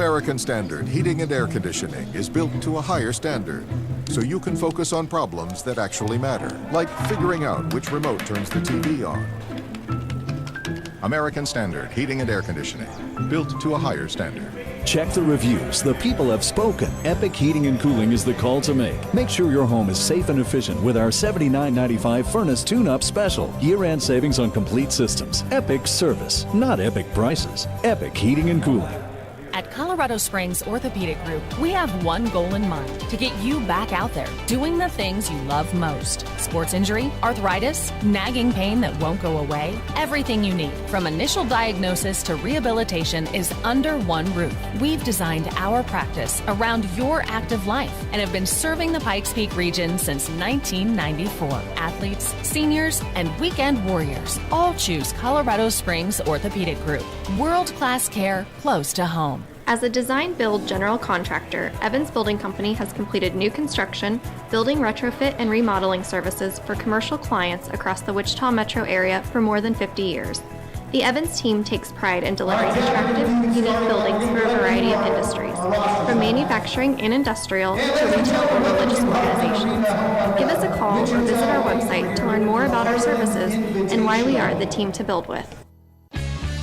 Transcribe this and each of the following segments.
American Standard Heating and Air Conditioning is built to a higher standard, so you can focus on problems that actually matter, like figuring out which remote turns the TV on. American Standard Heating and Air Conditioning, built to a higher standard. Check the reviews. The people have spoken. Epic Heating and Cooling is the call to make. Make sure your home is safe and efficient with our $79.95 furnace tune-up special. Year-end savings on complete systems. Epic service, not epic prices. Epic Heating and Cooling. At Colorado Springs Orthopedic Group, we have one goal in mind: to get you back out there, doing the things you love most. Sports injury, arthritis, nagging pain that won't go away. Everything you need, from initial diagnosis to rehabilitation, is under one roof. We've designed our practice around your active life and have been serving the Pikes Peak region since 1994. Athletes, seniors, and weekend warriors all choose Colorado Springs Orthopedic Group. World-class care close to home. As a design-build general contractor, Evans Building Company has completed new construction, building retrofit, and remodeling services for commercial clients across the Wichita metro area for more than 50 years. The Evans team takes pride in delivering attractive, unique buildings for a variety of industries, from manufacturing and industrial to retail or religious organizations. Give us a call or visit our website to learn more about our services and why we are the team to build with.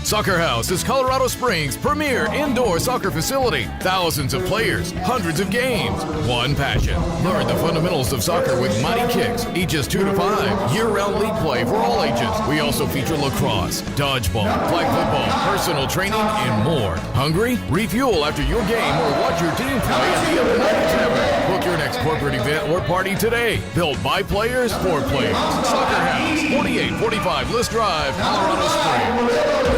Soccer House is Colorado Springs' premier indoor soccer facility. Thousands of players, hundreds of games, one passion. Learn the fundamentals of soccer with mighty kicks, ages 2 to 5, year-round league play for all ages. We also feature lacrosse, dodgeball, flag football, personal training, and more. Hungry? Refuel after your game or watch your team play at the Upper Tavern. Book your next corporate event or party today. Built by players for players. Soccer House, 4845 List Drive, Colorado Springs.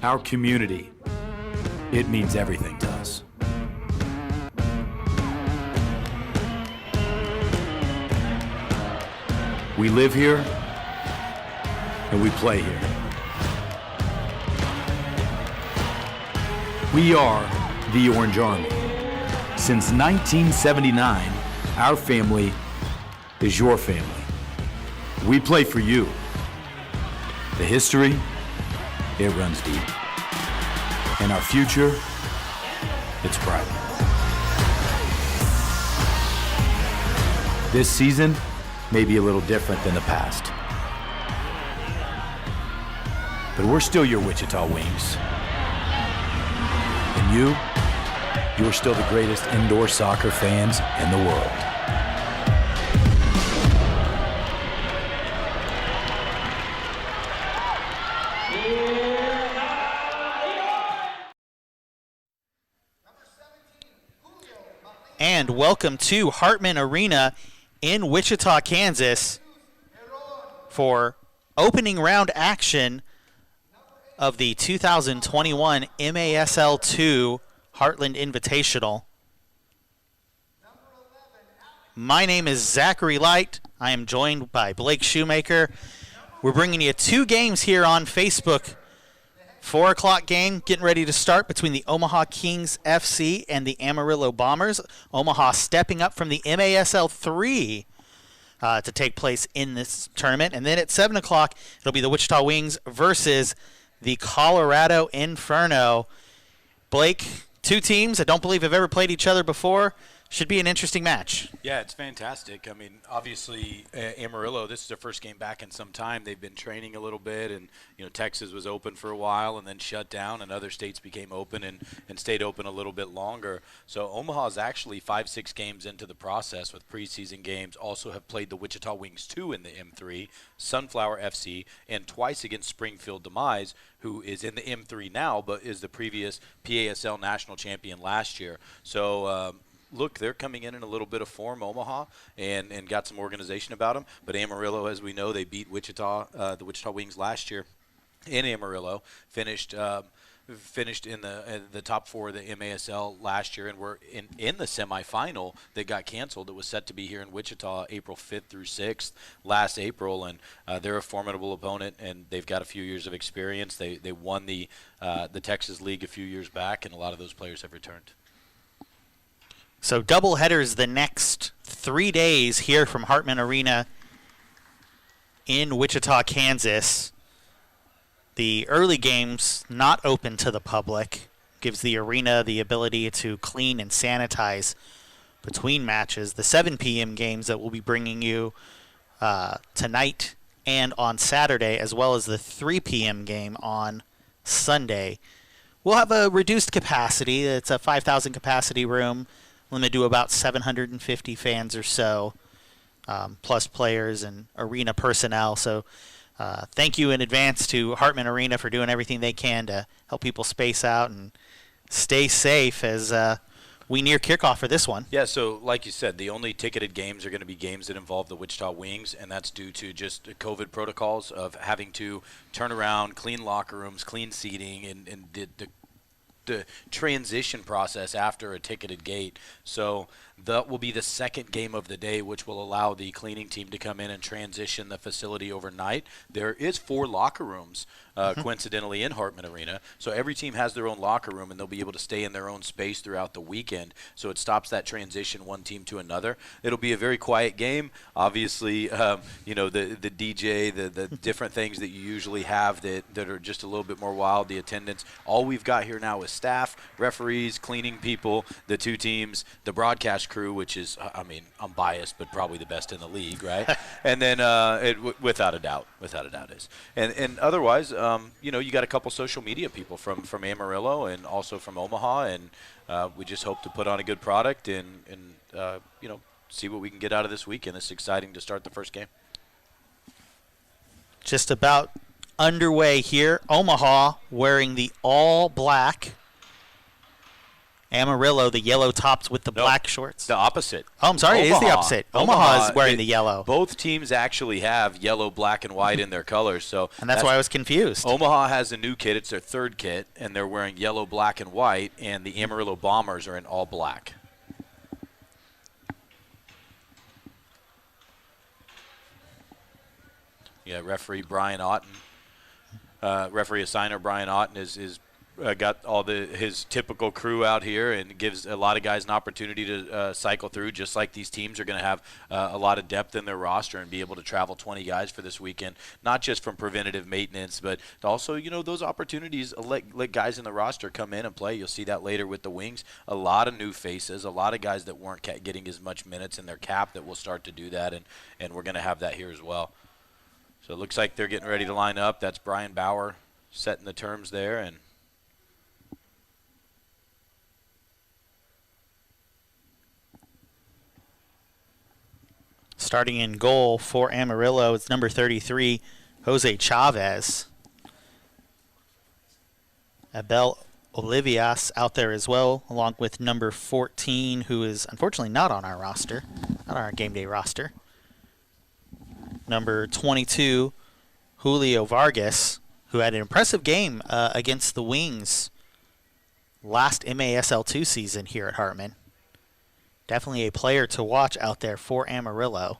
Our community, it means everything to us. We live here and we play here. We are the Orange Army. Since 1979, our family is your family. We play for you. The history, it runs deep. And our future, it's bright. This season may be a little different than the past. But we're still your Wichita Wings. And you're still the greatest indoor soccer fans in the world. And welcome to Hartman Arena in Wichita, Kansas for opening round action of the 2021 MASL 2 Heartland Invitational. My name is Zachary Light. I am joined by Blake Shoemaker. We're bringing you two games here on Facebook. 4 o'clock game getting ready to start between the Omaha Kings FC and the Amarillo Bombers. Omaha stepping up from the MASL 3 to take place in this tournament. And then at 7 o'clock, it'll be the Wichita Wings versus the Colorado Inferno. Blake, two teams I don't believe have ever played each other before. should be an interesting match. Yeah, it's fantastic. I mean, obviously, Amarillo, this is their first game back in some time. They've been training a little bit, and, Texas was open for a while and then shut down, and other states became open and stayed open a little bit longer. So Omaha's actually 5-6 games into the process with preseason games, also have played the Wichita Wings 2 in the M3, Sunflower FC, and twice against Springfield Demise, who is in the M3 now, but is the previous PASL national champion last year. So, look, they're coming in a little bit of form, Omaha, and got some organization about them. But Amarillo, as we know, they beat Wichita, the Wichita Wings last year in Amarillo, finished in the top 4 of the MASL last year, and were in the semifinal that got canceled. It was set to be here in Wichita April 5th through 6th last April, and they're a formidable opponent, and they've got a few years of experience. They won the Texas League a few years back, and a lot of those players have returned. So double headers the next 3 days here from Hartman Arena in Wichita, Kansas. The early games not open to the public, gives the arena the ability to clean and sanitize between matches. The 7 p.m. games that we'll be bringing you tonight and on Saturday, as well as the 3 p.m. game on Sunday. We'll have a reduced capacity. It's a 5,000 capacity room, limited to about 750 fans or so, plus players and arena personnel. So thank you in advance to Hartman Arena for doing everything they can to help people space out and stay safe as we near kickoff for this one. Yeah, so like you said, the only ticketed games are going to be games that involve the Wichita Wings, and that's due to just COVID protocols of having to turn around, clean locker rooms, clean seating, and the transition process after a ticketed gate. So that will be the second game of the day, which will allow the cleaning team to come in and transition the facility overnight. There is 4 locker rooms, coincidentally, in Hartman Arena. So every team has their own locker room, and they'll be able to stay in their own space throughout the weekend. So it stops that transition one team to another. It'll be a very quiet game. Obviously, the DJ, the different things that you usually have that are just a little bit more wild, the attendance. All we've got here now is staff, referees, cleaning people, the 2 teams, the broadcast crew, which is, I'm biased, but probably the best in the league, right? And then without a doubt is. And otherwise, you got a couple social media people from Amarillo and also from Omaha, and we just hope to put on a good product and see what we can get out of this weekend. It's exciting to start the first game. Just about underway here. Omaha wearing the all black. Amarillo, the yellow tops with the black shorts. The opposite. Oh, I'm sorry. It is the opposite. Omaha is wearing the yellow. Both teams actually have yellow, black, and white in their colors. And that's why I was confused. Omaha has a new kit. It's their 3rd kit, and they're wearing yellow, black, and white, and the Amarillo Bombers are in all black. Yeah, referee Brian Otten. Referee assigner Brian Otten is got all his typical crew out here and gives a lot of guys an opportunity to cycle through, just like these teams are going to have a lot of depth in their roster and be able to travel 20 guys for this weekend, not just from preventative maintenance, but also, those opportunities let guys in the roster come in and play. You'll see that later with the Wings. A lot of new faces, a lot of guys that weren't getting as much minutes in their cap that will start to do that, and we're going to have that here as well. So it looks like they're getting ready to line up. That's Brian Bauer setting the terms there, and starting in goal for Amarillo, it's number 33, Jose Chavez. Abel Olivias out there as well, along with number 14, who is unfortunately not on our roster, not on our game day roster. Number 22, Julio Vargas, who had an impressive game against the Wings last MASL2 season here at Hartman. Definitely a player to watch out there for Amarillo.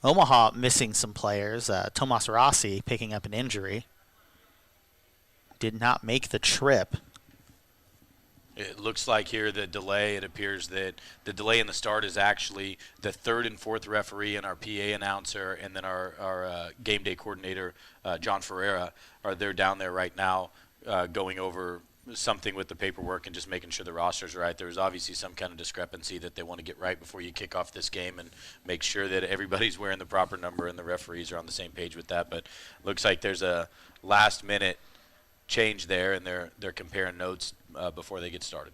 Omaha missing some players. Tomas Rossi picking up an injury. Did not make the trip. It looks like here the delay, it appears that the delay in the start is actually the 3rd and 4th referee and our PA announcer and then our game day coordinator, John Ferreira, they're down there right now going over something with the paperwork and just making sure the roster's right. There was obviously some kind of discrepancy that they want to get right before you kick off this game and make sure that everybody's wearing the proper number and the referees are on the same page with that. But looks like there's a last-minute change there, and they're comparing notes before they get started.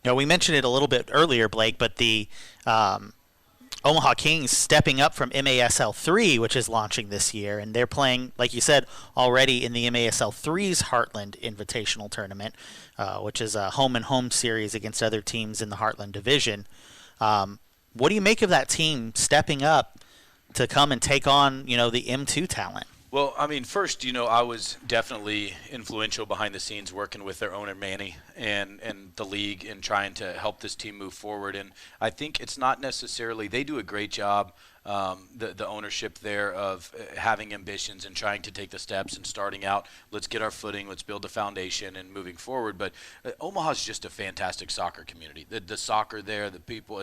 You know, we mentioned it a little bit earlier, Blake, but the Omaha Kings stepping up from MASL 3, which is launching this year, and they're playing, like you said, already in the MASL 3's Heartland Invitational Tournament, which is a home-and-home series against other teams in the Heartland division. What do you make of that team stepping up to come and take on, you know, the M2 talent? Well, I mean, first, you know, I was definitely influential behind the scenes working with their owner, Manny, and the league in trying to help this team move forward. And I think it's not necessarily – they do a great job, the ownership there, of having ambitions and trying to take the steps and starting out, let's get our footing, let's build a foundation and moving forward. But Omaha's just a fantastic soccer community. The soccer there, the people,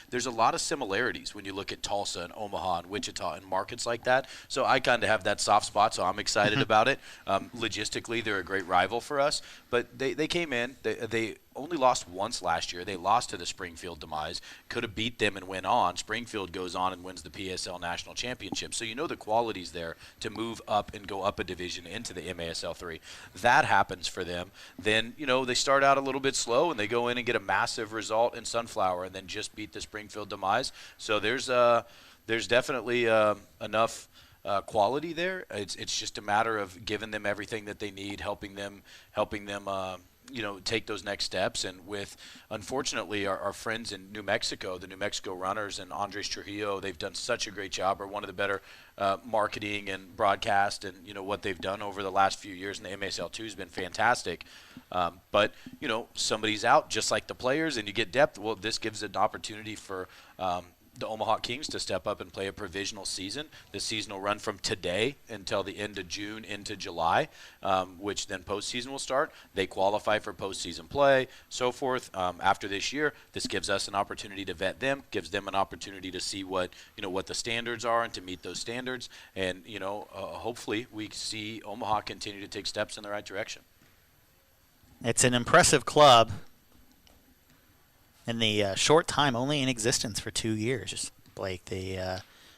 there's a lot of similarities when you look at Tulsa and Omaha and Wichita and markets like that. So I kind of have that soft spot, so I'm excited about it. Logistically, they're a great rival for us. But they came in, they only lost once last year. They lost to the Springfield Demise. Could have beat them and went on. Springfield goes on and wins the PSL National Championship. So you know the quality's there to move up and go up a division into the MASL 3. That happens for them. Then, you know, they start out a little bit slow and they go in and get a massive result in Sunflower and then just beat the Springfield Demise. So there's definitely enough quality there. It's just a matter of giving them everything that they need, helping them you know, take those next steps. And with, unfortunately, our friends in New Mexico, the New Mexico Runners and Andres Trujillo, they've done such a great job, are one of the better marketing and broadcast, and, you know, what they've done over the last few years in the MASL2 has been fantastic. But, you know, somebody's out just like the players and you get depth. Well, this gives an opportunity for the Omaha Kings to step up and play a provisional season. The season will run from today until the end of June into July, which then postseason will start. They qualify for postseason play, so forth. After this year, this gives us an opportunity to vet them, gives them an opportunity to see what the standards are and to meet those standards. And, you know, hopefully we see Omaha continue to take steps in the right direction. It's an impressive club. In the short time, only in existence for 2 years, Blake, they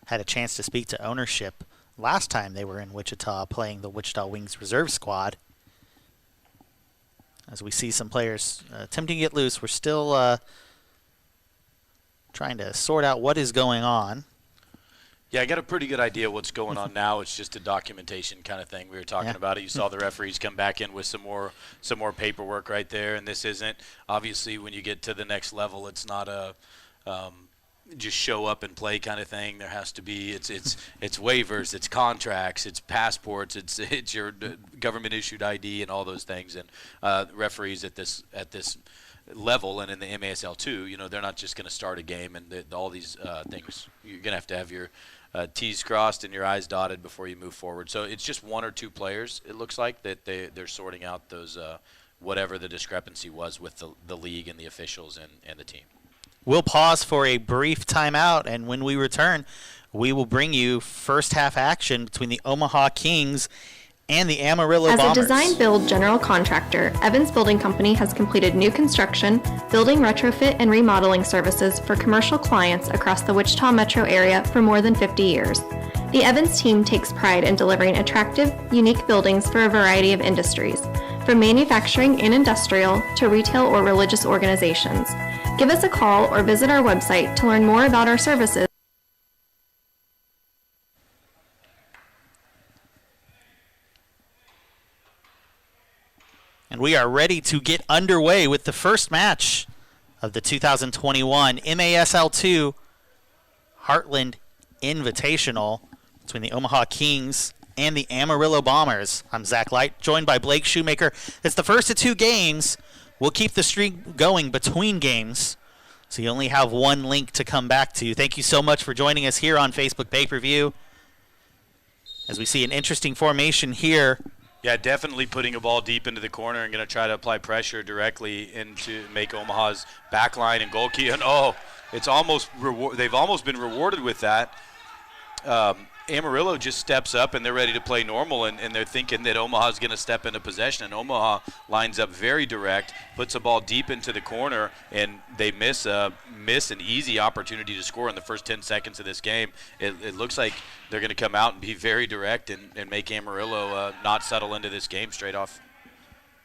had a chance to speak to ownership last time they were in Wichita playing the Wichita Wings reserve squad. As we see some players attempting to get loose, we're still trying to sort out what is going on. Yeah, I got a pretty good idea what's going on now. It's just a documentation kind of thing. We were talking about it. You saw the referees come back in with some more paperwork right there, and this isn't. Obviously, when you get to the next level, it's not a just show up and play kind of thing. There has to be it's waivers, it's contracts, it's passports, it's your government issued ID and all those things. And referees at this level and in the MASL2, you know, they're not just going to start a game and all these things. You're going to have your T's crossed and your I's dotted before you move forward. So it's just one or two players, it looks like, that they're sorting out those whatever the discrepancy was with the league and the officials and the team. We'll pause for a brief timeout, and when we return, we will bring you first half action between the Omaha Kings and the Amarillo Bombers. As a design-build general contractor, Evans Building Company has completed new construction, building retrofit, and remodeling services for commercial clients across the Wichita metro area for more than 50 years. The Evans team takes pride in delivering attractive, unique buildings for a variety of industries, from manufacturing and industrial to retail or religious organizations. Give us a call or visit our website to learn more about our services. And we are ready to get underway with the first match of the 2021 MASL2 Heartland Invitational between the Omaha Kings and the Amarillo Bombers. I'm Zach Light, joined by Blake Shoemaker. It's the first of two games. We'll keep the streak going between games, so you only have one link to come back to. Thank you so much for joining us here on Facebook Pay-Per-View. As we see an interesting formation here. Yeah, definitely putting a ball deep into the corner and going to try to apply pressure directly into make Omaha's back line and goal key. And it's almost they've almost been rewarded with that. Amarillo just steps up and they're ready to play normal, and they're thinking that Omaha's going to step into possession, and Omaha lines up very direct, puts the ball deep into the corner, and they miss an easy opportunity to score in the first 10 seconds of this game. It looks like they're going to come out and be very direct and make Amarillo not settle into this game straight off.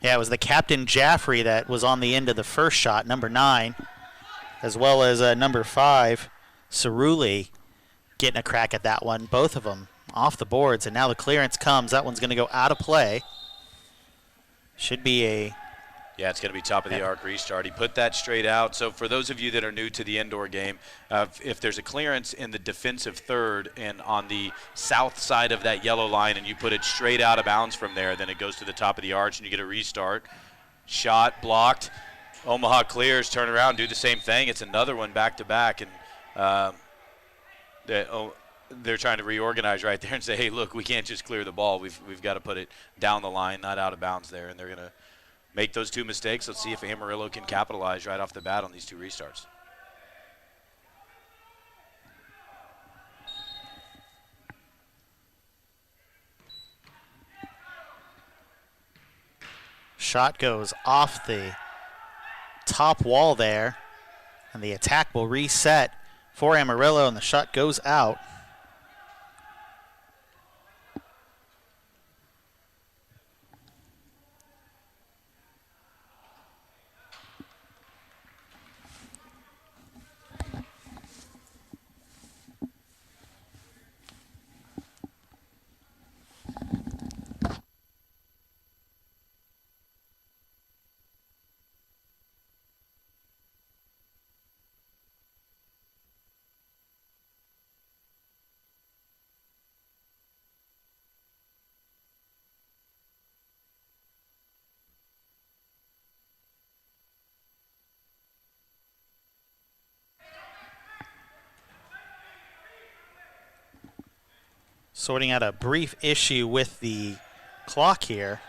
Yeah, it was the captain Jaffrey that was on the end of the first shot, number 9, as well as number 5, Cerulli, getting a crack at that one. Both of them off the boards, and now the clearance comes. That one's going to go out of play. Should be a... Yeah, it's going to be top of the arc restart. He put that straight out. So for those of you that are new to the indoor game, if there's a clearance in the defensive third and on the south side of that yellow line and you put it straight out of bounds from there, then it goes to the top of the arch and you get a restart. Shot blocked. Omaha clears, turn around, do the same thing. It's another one back-to-back. And they're trying to reorganize right there and say, hey, look, we can't just clear the ball. We've got to put it down the line, not out of bounds there. And they're going to make those 2 mistakes. Let's see if Amarillo can capitalize right off the bat on these 2 restarts. Shot goes off the top wall there, and the attack will reset for Amarillo, and the shot goes out. Sorting out a brief issue with the clock here.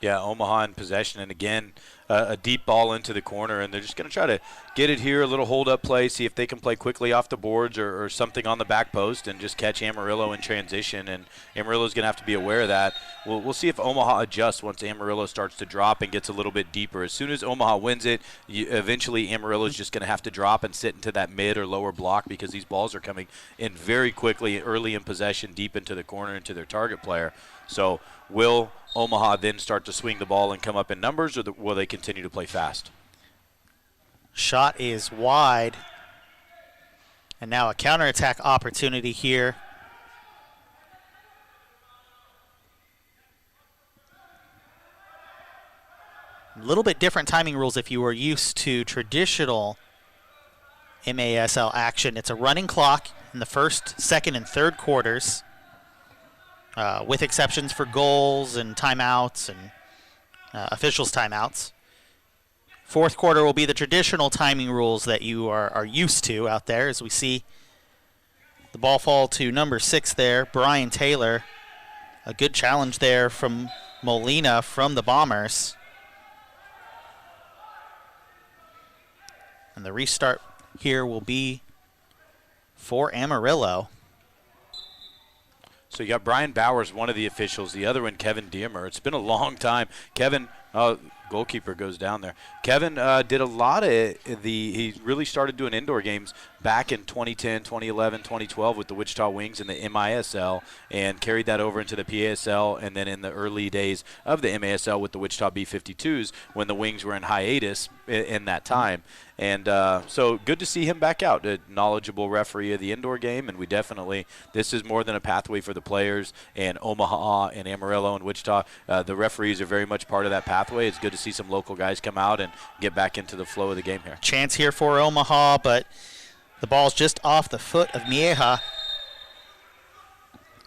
Yeah, Omaha in possession, and again, a deep ball into the corner, and they're just going to try to get it here, a little hold-up play, see if they can play quickly off the boards or something on the back post and just catch Amarillo in transition, and Amarillo's going to have to be aware of that. We'll see if Omaha adjusts once Amarillo starts to drop and gets a little bit deeper. As soon as Omaha wins it, eventually Amarillo's just going to have to drop and sit into that mid or lower block because these balls are coming in very quickly, early in possession, deep into the corner, into their target player. So will Omaha then start to swing the ball and come up in numbers, or will they continue to play fast? Shot is wide. And now a counterattack opportunity here. A little bit different timing rules if you were used to traditional MASL action. It's a running clock in the first, second, and third quarters. With exceptions for goals and timeouts and officials' timeouts. Fourth quarter will be the traditional timing rules that you are used to out there, as we see the ball fall to number 6 there, Brian Taylor. A good challenge there from Molina from the Bombers. And the restart here will be for Amarillo. So you got Brian Bowers, one of the officials, the other one, Kevin Diemer. It's been a long time. Kevin, goalkeeper goes down there. Kevin did a lot of he really started doing indoor games back in 2010, 2011, 2012 with the Wichita Wings in the MISL, and carried that over into the PASL, and then in the early days of the MASL with the Wichita B-52s when the Wings were in hiatus in that time. And so good to see him back out, a knowledgeable referee of the indoor game, and this is more than a pathway for the players, and Omaha and Amarillo and Wichita, the referees are very much part of that pathway. It's good to see some local guys come out and get back into the flow of the game here. Chance here for Omaha, but the ball's just off the foot of Mieja.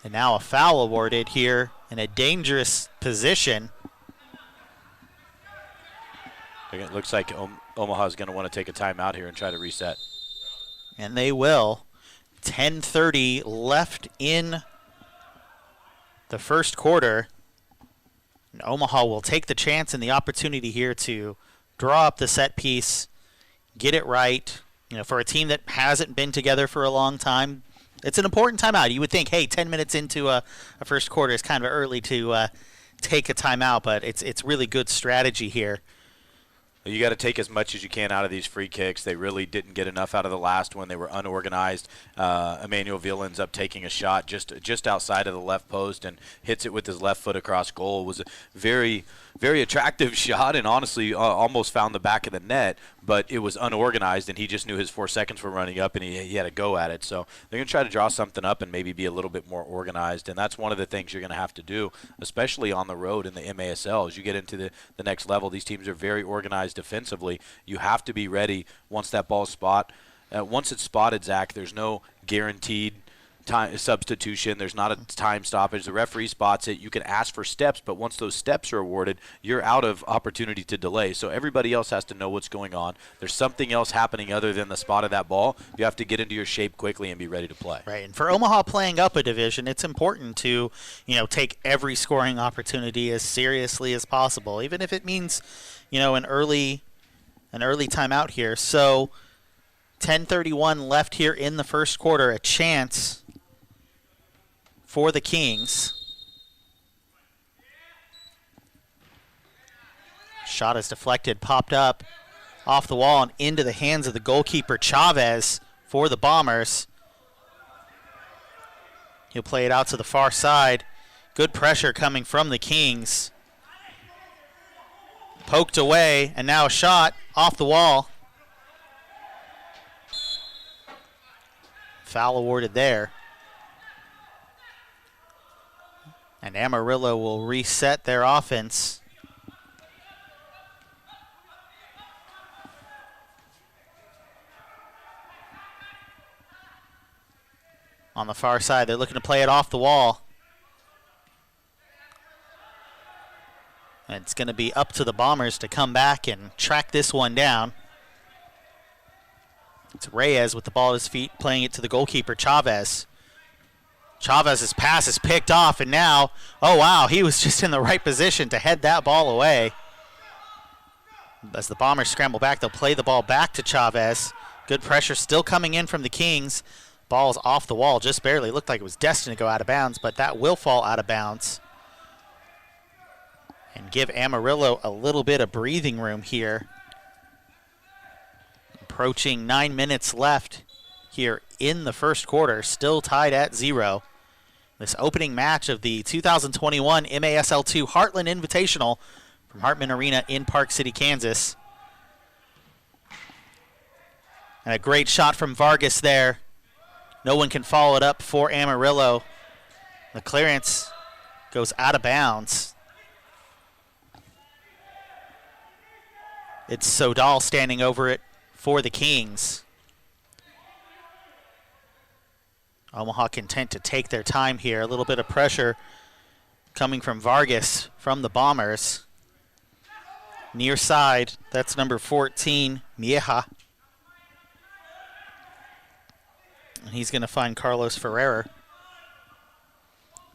And now a foul awarded here in a dangerous position. It looks like Omaha's going to want to take a timeout here and try to reset. And they will. 10:30 left in the first quarter. And Omaha will take the chance and the opportunity here to draw up the set piece, get it right. For a team that hasn't been together for a long time, it's an important timeout. You would think, hey, 10 minutes into a first quarter is kind of early to take a timeout, but it's really good strategy here. You got to take as much as you can out of these free kicks. They really didn't get enough out of the last one. They were unorganized. Emmanuel Ville ends up taking a shot just outside of the left post and hits it with his left foot across goal. It was a very, very attractive shot and honestly almost found the back of the net, but it was unorganized, and he just knew his 4 seconds were running up, and he had a go at it. So they're going to try to draw something up and maybe be a little bit more organized, and that's one of the things you're going to have to do, especially on the road in the MASL. As you get into the next level, these teams are very organized defensively. You have to be ready once that ball's once it's spotted, Zach, there's no guaranteed time substitution. There's not a time stoppage. The referee spots it. You can ask for steps, but once those steps are awarded, you're out of opportunity to delay. So everybody else has to know what's going on. There's something else happening other than the spot of that ball. You have to get into your shape quickly and be ready to play. Right, and for Omaha playing up a division, it's important to take every scoring opportunity as seriously as possible, even if it means an early timeout here. So 10:31 left here in the first quarter. A chance for the Kings. Shot is deflected, popped up off the wall and into the hands of the goalkeeper, Chavez, for the Bombers. He'll play it out to the far side. Good pressure coming from the Kings. Poked away, and now a shot off the wall. Foul awarded there. And Amarillo will reset their offense. On the far side, they're looking to play it off the wall. And it's going to be up to the Bombers to come back and track this one down. It's Reyes with the ball at his feet, playing it to the goalkeeper, Chavez. Chavez's pass is picked off, and now, oh wow, he was just in the right position to head that ball away. As the Bombers scramble back, they'll play the ball back to Chavez. Good pressure still coming in from the Kings. Ball is off the wall, just barely. Looked like it was destined to go out of bounds, but that will fall out of bounds. And give Amarillo a little bit of breathing room here. Approaching 9 minutes left here in the first quarter, still tied at 0. This opening match of the 2021 MASL2 Heartland Invitational from Hartman Arena in Park City, Kansas. And a great shot from Vargas there. No one can follow it up for Amarillo. The clearance goes out of bounds. It's Sodal standing over it for the Kings. Omaha content to take their time here. A little bit of pressure coming from Vargas from the Bombers. Near side, that's number 14, Mieja. And he's going to find Carlos Ferrer.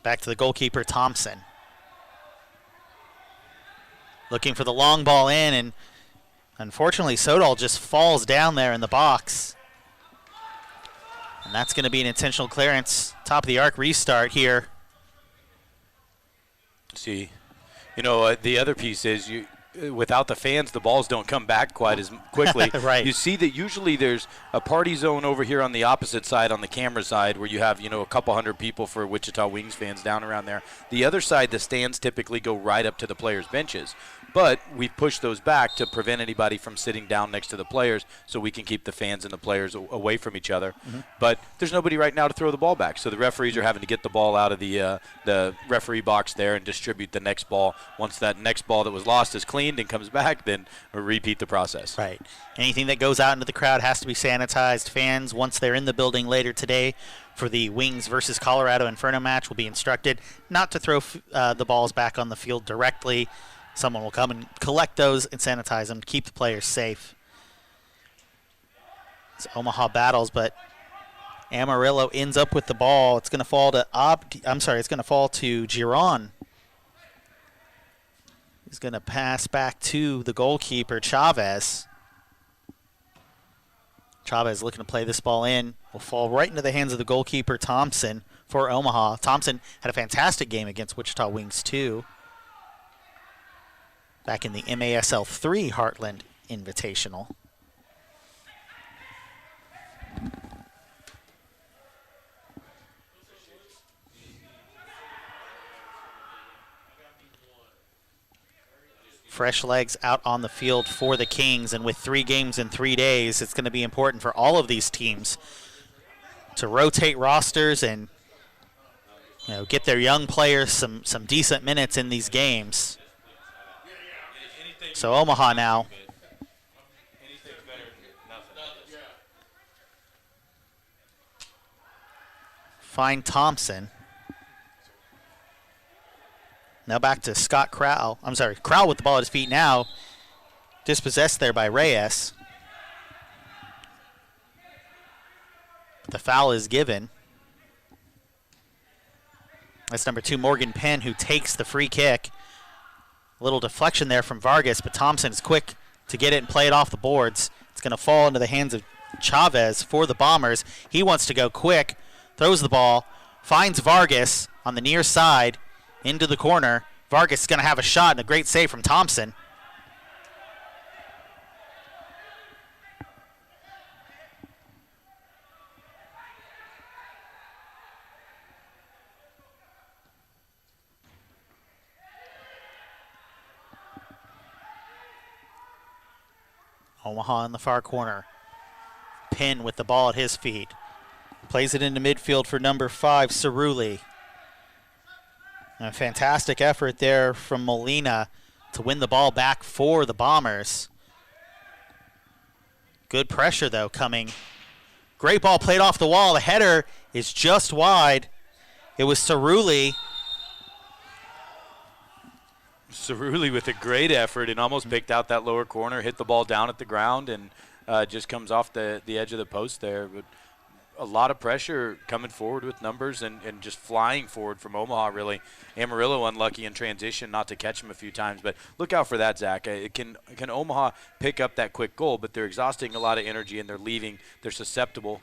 Back to the goalkeeper, Thompson. Looking for the long ball in, and unfortunately, Sodal just falls down there in the box. And that's going to be an intentional clearance. Top of the arc restart here. See, the other piece is without the fans, the balls don't come back quite as quickly. Right. You see that usually there's a party zone over here on the opposite side, on the camera side, where you have, a couple hundred people for Wichita Wings fans down around there. The other side, the stands typically go right up to the players' benches. But we've pushed those back to prevent anybody from sitting down next to the players so we can keep the fans and the players away from each other. Mm-hmm. But there's nobody right now to throw the ball back. So the referees are having to get the ball out of the referee box there and distribute the next ball. Once that next ball that was lost is cleaned and comes back, then we'll repeat the process. Right. Anything that goes out into the crowd has to be sanitized. Fans, once they're in the building later today for the Wings versus Colorado Inferno match, will be instructed not to throw the balls back on the field directly. Someone will come and collect those and sanitize them to keep the players safe. It's Omaha battles, but Amarillo ends up with the ball. It's going to fall to it's going to fall to Giron. He's going to pass back to the goalkeeper, Chavez. Chavez looking to play this ball in. Will fall right into the hands of the goalkeeper, Thompson, for Omaha. Thompson had a fantastic game against Wichita Wings, too. Back in the MASL 3 Heartland Invitational. Fresh legs out on the field for the Kings, and with 3 games in 3 days, it's going to be important for all of these teams to rotate rosters and get their young players some decent minutes in these games. So Omaha now find Thompson. Now back to Scott Crowell. I'm sorry, Crowell with the ball at his feet now. Dispossessed there by Reyes. The foul is given. That's number 2, Morgan Penn, who takes the free kick. A little deflection there from Vargas, but Thompson is quick to get it and play it off the boards. It's going to fall into the hands of Chavez for the Bombers. He wants to go quick, throws the ball, finds Vargas on the near side, into the corner. Vargas is going to have a shot and a great save from Thompson. Omaha in the far corner. Penn with the ball at his feet. Plays it into midfield for number 5, Cerulli. A fantastic effort there from Molina to win the ball back for the Bombers. Good pressure, though, coming. Great ball played off the wall. The header is just wide. It was Cerulli. Cerulli with a great effort and almost picked out that lower corner, hit the ball down at the ground, and just comes off the edge of the post there. But a lot of pressure coming forward with numbers and just flying forward from Omaha, really. Amarillo unlucky in transition not to catch him a few times. But look out for that, Zach. Can Omaha pick up that quick goal? But they're exhausting a lot of energy, and they're leaving. They're susceptible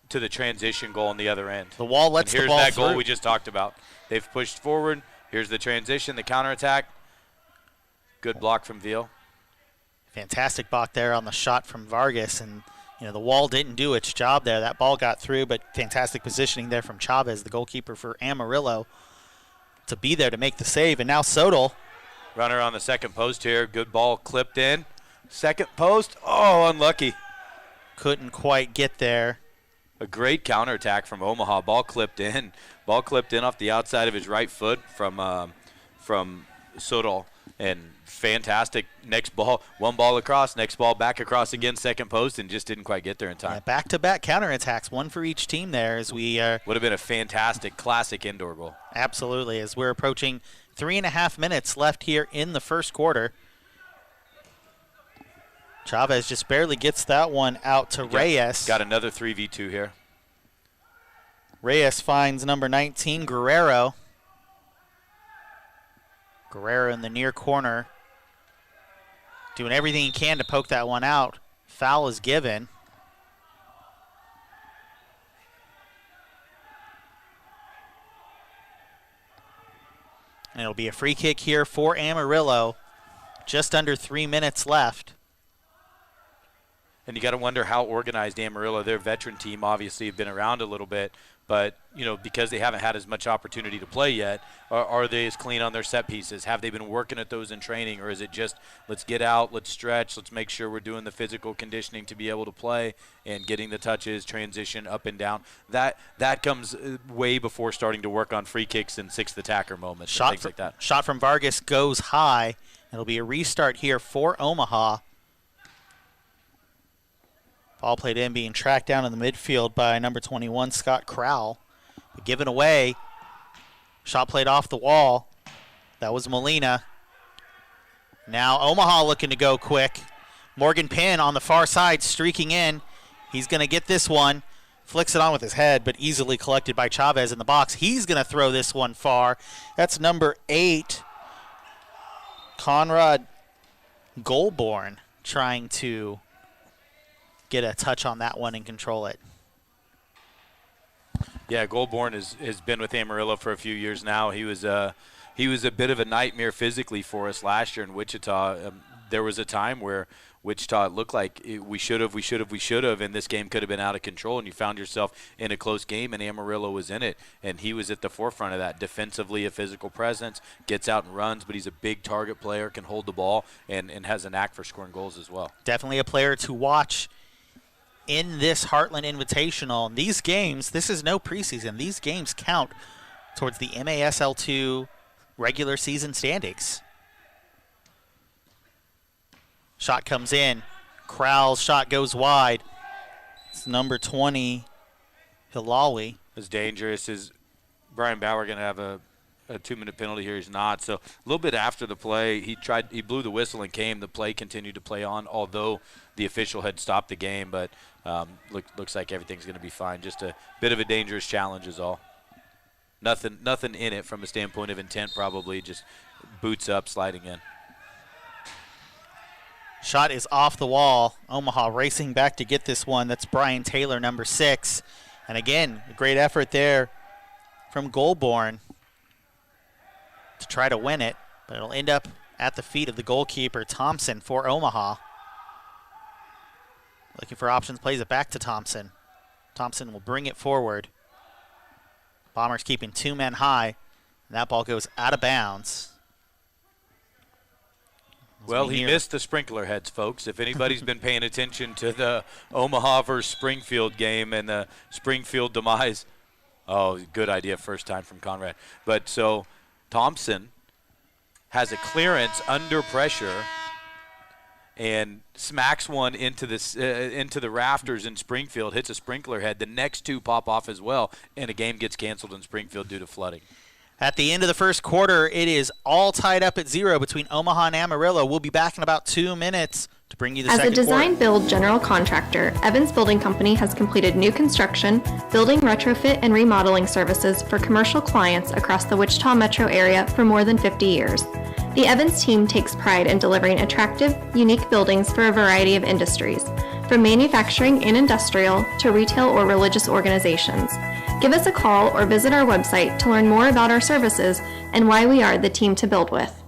to the transition goal on the other end. The wall lets the ball through. Here's that goal we just talked about. They've pushed forward. Here's the transition, the counterattack. Good block from Veal. Fantastic block there on the shot from Vargas, and the wall didn't do its job there. That ball got through, but fantastic positioning there from Chavez, the goalkeeper for Amarillo, to be there to make the save. And now Sodal. Runner on the second post here. Good ball clipped in. Second post. Oh, unlucky. Couldn't quite get there. A great counterattack from Omaha. Ball clipped in. Ball clipped in off the outside of his right foot from Sodal. And fantastic next ball. One ball across, next ball back across again, second post, and just didn't quite get there in time. Yeah, back-to-back counterattacks, one for each team there as we would have been a fantastic classic indoor goal. Absolutely, as we're approaching 3.5 minutes left here in the first quarter. Chavez just barely gets that one out to Reyes. Got another 3v2 here. Reyes finds number 19, Guerrero. Guerrero in the near corner, doing everything he can to poke that one out. Foul is given. And it'll be a free kick here for Amarillo. Just under 3 minutes left. And you got to wonder how organized Amarillo, their veteran team, obviously have been around a little bit. But, because they haven't had as much opportunity to play yet, are they as clean on their set pieces? Have they been working at those in training? Or is it just, let's get out, let's stretch, let's make sure we're doing the physical conditioning to be able to play and getting the touches, transition up and down? That comes way before starting to work on free kicks and sixth attacker moments and things like that. Shot from Vargas goes high. It'll be a restart here for Omaha. Ball played in, being tracked down in the midfield by number 21, Scott Crowell. Given away. Shot played off the wall. That was Molina. Now Omaha looking to go quick. Morgan Penn on the far side streaking in. He's going to get this one. Flicks it on with his head, but easily collected by Chavez in the box. He's going to throw this one far. That's number 8, Conrad Goldborn trying to get a touch on that one and control it. Yeah, Goldborn has been with Amarillo for a few years now. He was a bit of a nightmare physically for us last year in Wichita. There was a time where Wichita looked like we should have, and this game could have been out of control, and you found yourself in a close game, and Amarillo was in it, and he was at the forefront of that. Defensively, a physical presence, gets out and runs, but he's a big target player, can hold the ball, and has a knack for scoring goals as well. Definitely a player to watch in this Heartland Invitational. These games, this is no preseason. These games count towards the MASL2 regular season standings. Shot comes in. Crowell's shot goes wide. It's number 20, Hilali. It's dangerous. Is Brian Bauer going to have a 2-minute penalty here? He's not. So a little bit after the play, he blew the whistle and came. The play continued to play on, although the official had stopped the game. But looks like everything's going to be fine. Just a bit of a dangerous challenge is all. Nothing in it from a standpoint of intent, probably. Just boots up, sliding in. Shot is off the wall. Omaha racing back to get this one. That's Brian Taylor, number 6. And again, a great effort there from Goldborn to try to win it, but it'll end up at the feet of the goalkeeper, Thompson, for Omaha. Looking for options, plays it back to Thompson. Thompson will bring it forward. Bombers keeping 2 men high, and that ball goes out of bounds. Well, he missed the sprinkler heads, folks. If anybody's been paying attention to the Omaha versus Springfield game and the Springfield demise, good idea, first time from Conrad. But so Thompson has a clearance under pressure and smacks one into the rafters in Springfield, hits a sprinkler head. The next 2 pop off as well, and a game gets canceled in Springfield due to flooding. At the end of the first quarter, it is all tied up at 0 between Omaha and Amarillo. We'll be back in about 2 minutes to bring you the second quarter. As a design-build general contractor, Evans Building Company has completed new construction, building retrofit, and remodeling services for commercial clients across the Wichita metro area for more than 50 years. The Evans team takes pride in delivering attractive, unique buildings for a variety of industries, from manufacturing and industrial to retail or religious organizations. Give us a call or visit our website to learn more about our services and why we are the team to build with.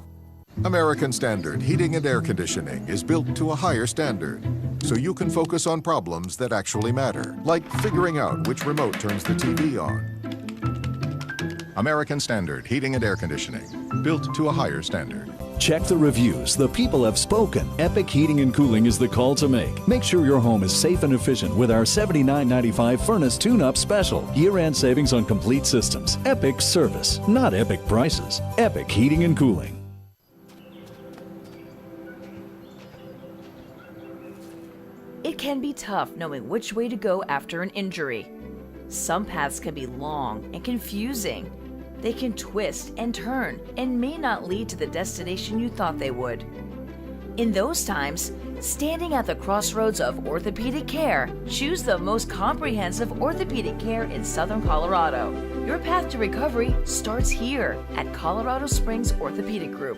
American Standard Heating and Air Conditioning is built to a higher standard, so you can focus on problems that actually matter, like figuring out which remote turns the TV on. American Standard Heating and Air Conditioning, built to a higher standard. Check the reviews. The people have spoken. Epic Heating and Cooling is the call to make. Make sure your home is safe and efficient with our $79.95 furnace tune-up special. Year-end savings on complete systems. Epic service, not epic prices. Epic Heating and Cooling. It can be tough knowing which way to go after an injury. Some paths can be long and confusing. They can twist and turn and may not lead to the destination you thought they would. In those times, standing at the crossroads of orthopedic care, choose the most comprehensive orthopedic care in Southern Colorado. Your path to recovery starts here at Colorado Springs Orthopedic Group.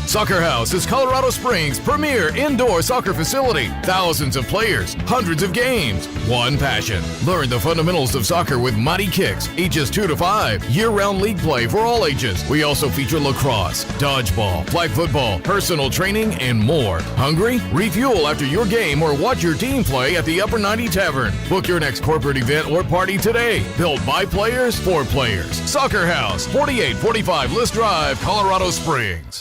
Soccer House is Colorado Springs' premier indoor soccer facility. Thousands of players, hundreds of games, one passion. Learn the fundamentals of soccer with Mighty Kicks, ages 2 to 5. Year-round league play for all ages. We also feature lacrosse, dodgeball, flag football, personal training, and more. Hungry? Refuel after your game or watch your team play at the Upper 90 Tavern. Book your next corporate event or party today. Built by players for players. Soccer House, 4845 List Drive, Colorado Springs.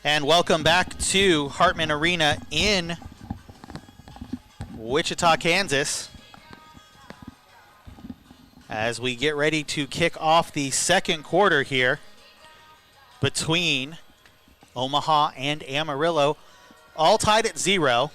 And welcome back to Hartman Arena in Wichita, Kansas, as we get ready to kick off the second quarter here between Omaha and Amarillo, all tied at 0.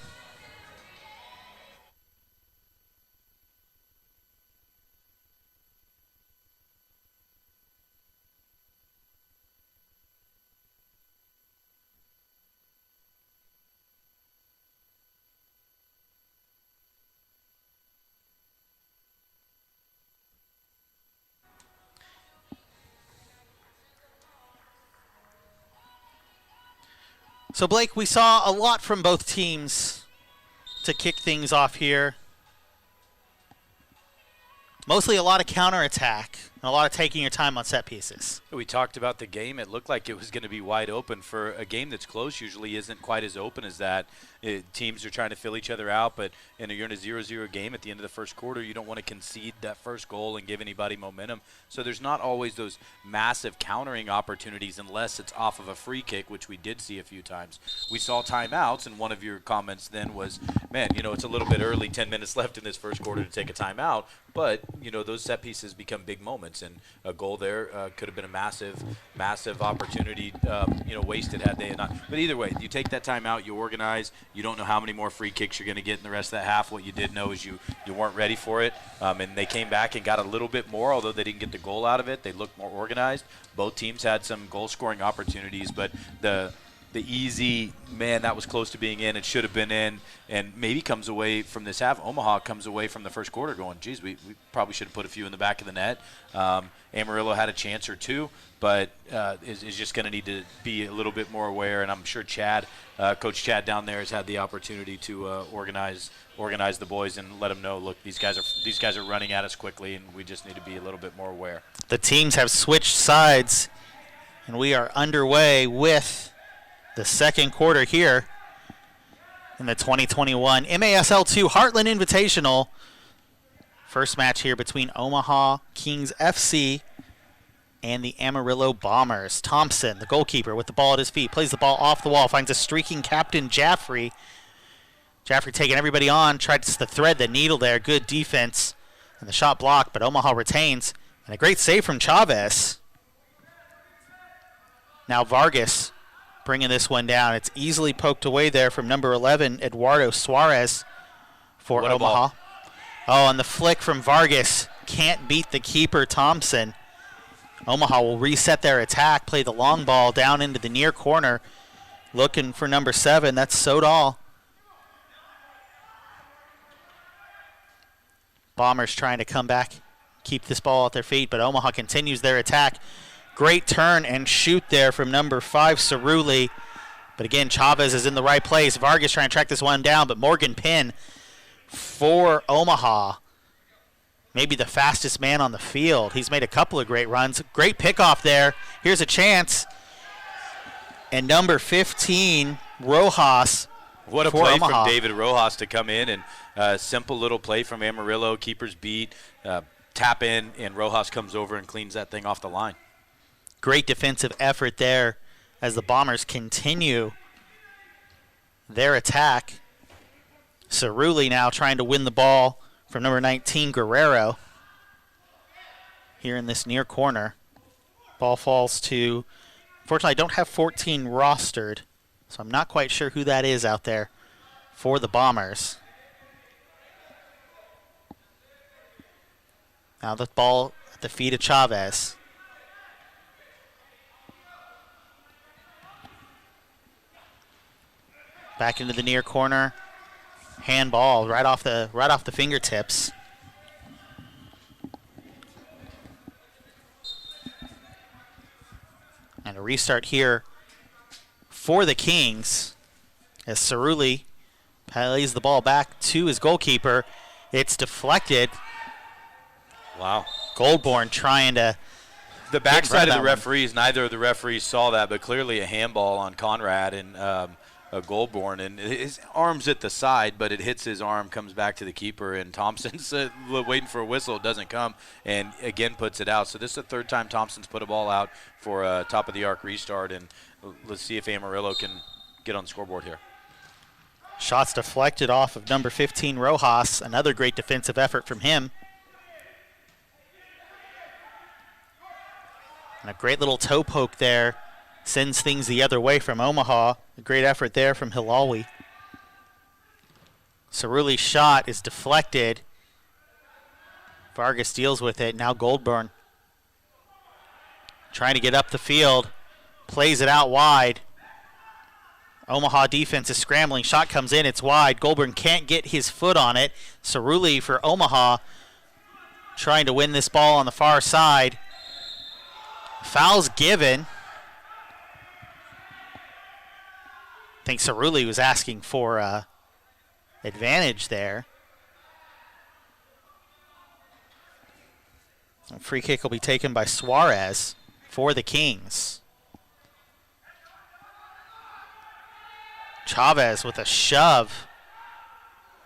So, Blake, we saw a lot from both teams to kick things off here. Mostly a lot of counterattack and a lot of taking your time on set pieces. We talked about the game. It looked like it was going to be wide open. For a game that's close, usually isn't quite as open as that. Teams are trying to fill each other out, but you're in a 0-0 game at the end of the first quarter. You don't want to concede that first goal and give anybody momentum. So there's not always those massive countering opportunities unless it's off of a free kick, which we did see a few times. We saw timeouts, and one of your comments then was, man, it's a little bit early, 10 minutes left in this first quarter to take a timeout. But, those set pieces become big moments, and a goal there could have been a massive opportunity, wasted had they not. But either way, you take that timeout, you organize. You don't know how many more free kicks you're going to get in the rest of that half. What you did know is you weren't ready for it, and they came back and got a little bit more, although they didn't get the goal out of it. They looked more organized. Both teams had some goal-scoring opportunities, but the easy, man, that was close to being in. It should have been in, and maybe comes away from this half. Omaha comes away from the first quarter going, geez, we probably should have put a few in the back of the net. Amarillo had a chance or two, but is just going to need to be a little bit more aware, and I'm sure Coach Chad down there has had the opportunity to organize the boys and let them know, look, these guys are running at us quickly, and we just need to be a little bit more aware. The teams have switched sides, and we are underway with the second quarter here in the 2021 MASL 2 Heartland Invitational. First match here between Omaha Kings FC and the Amarillo Bombers. Thompson, the goalkeeper, with the ball at his feet, plays the ball off the wall, finds a streaking captain, Jaffrey. Jaffrey taking everybody on, tries to thread the needle there. Good defense, and the shot blocked, but Omaha retains. And a great save from Chavez. Now Vargas bringing this one down. It's easily poked away there from number 11, Eduardo Suarez, for Omaha. Ball. Oh, and the flick from Vargas can't beat the keeper, Thompson. Omaha will reset their attack, play the long ball down into the near corner, looking for number 7. That's Sodal. Bombers trying to come back, keep this ball at their feet, but Omaha continues their attack. Great turn and shoot there from number 5, Cerulli. But again, Chavez is in the right place. Vargas trying to track this one down, but Morgan Pinn for Omaha. Maybe the fastest man on the field. He's made a couple of great runs. Great pickoff there. Here's a chance. And number 15, Rojas. What a for play Omaha. from David Rojas to come in, and simple little play from Amarillo. Keeper's beat, tap in, and Rojas comes over and cleans that thing off the line. Great defensive effort there as the Bombers continue their attack. Cerulli now trying to win the ball from number 19, Guerrero. Here in this near corner. Ball falls to, unfortunately, I don't have 14 rostered, so I'm not quite sure who that is out there for the Bombers. Now the ball at the feet of Chavez. Back into the near corner. Handball right off the fingertips. And a restart here for the Kings as Cerulli plays the ball back to his goalkeeper. It's deflected. Wow. Goldborn trying to the backside of the one. referees, neither of the referees saw that, but clearly a handball on Conrad and a Goldborn. And his arm's at the side, but it hits his arm, comes back to the keeper, and Thompson's waiting for a whistle. It doesn't come, and again puts it out. So this is the third time Thompson's put a ball out for a top-of-the-arc restart, and let's see if Amarillo can get on the scoreboard here. Shots deflected off of number 15, Rojas. Another great defensive effort from him. And a great little toe poke there sends things the other way from Omaha. A great effort there from Hilawi. Cerulli's shot is deflected. Vargas deals with it. Now Goldburn trying to get up the field. Plays it out wide. Omaha defense is scrambling. Shot comes in. It's wide. Goldburn can't get his foot on it. Cerulli for Omaha trying to win this ball on the far side. Foul's given. I think Cerulli was asking for advantage there. A free kick will be taken by Suarez for the Kings. Chavez with a shove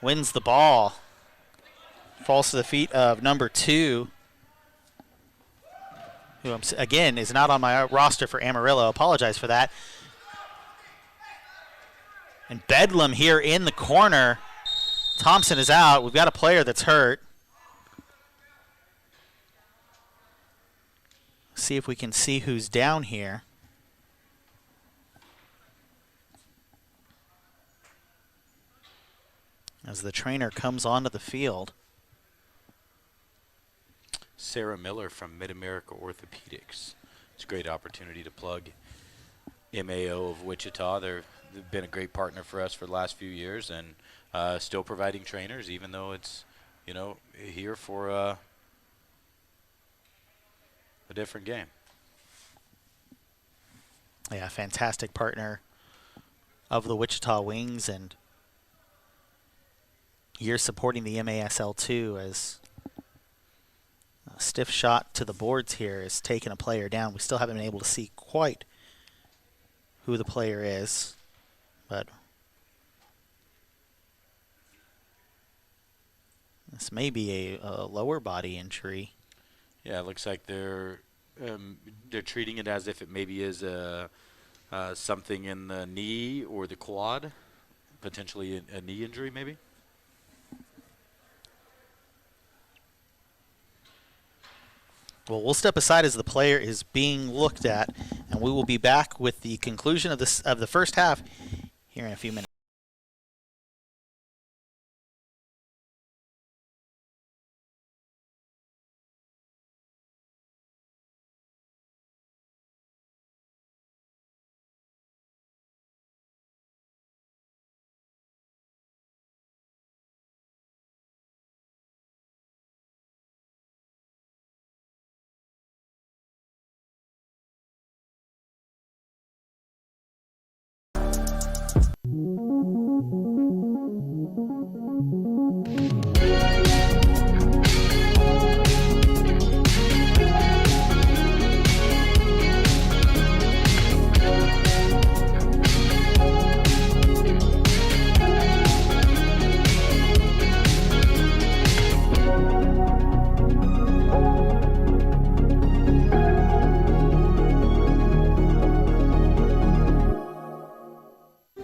wins the ball. Falls to the feet of number 2, who again is not on my roster for Amarillo. Apologize for that. And Bedlam here in the corner. Thompson is out. We've got a player that's hurt. See if we can see who's down here. As the trainer comes onto the field. Sarah Miller from Mid-America Orthopedics. It's a great opportunity to plug MAO of Wichita. They've been a great partner for us for the last few years, and still providing trainers, even though it's, you know, here for a different game. Yeah, fantastic partner of the Wichita Wings, and you're supporting the MASL too, as a stiff shot to the boards here is taking a player down. We still haven't been able to see quite who the player is, but this may be a lower body injury. Yeah, it looks like they're treating it as if it maybe is something in the knee or the quad, potentially a knee injury maybe. Well, we'll step aside as the player is being looked at, and we will be back with the conclusion of the first half here in a few minutes.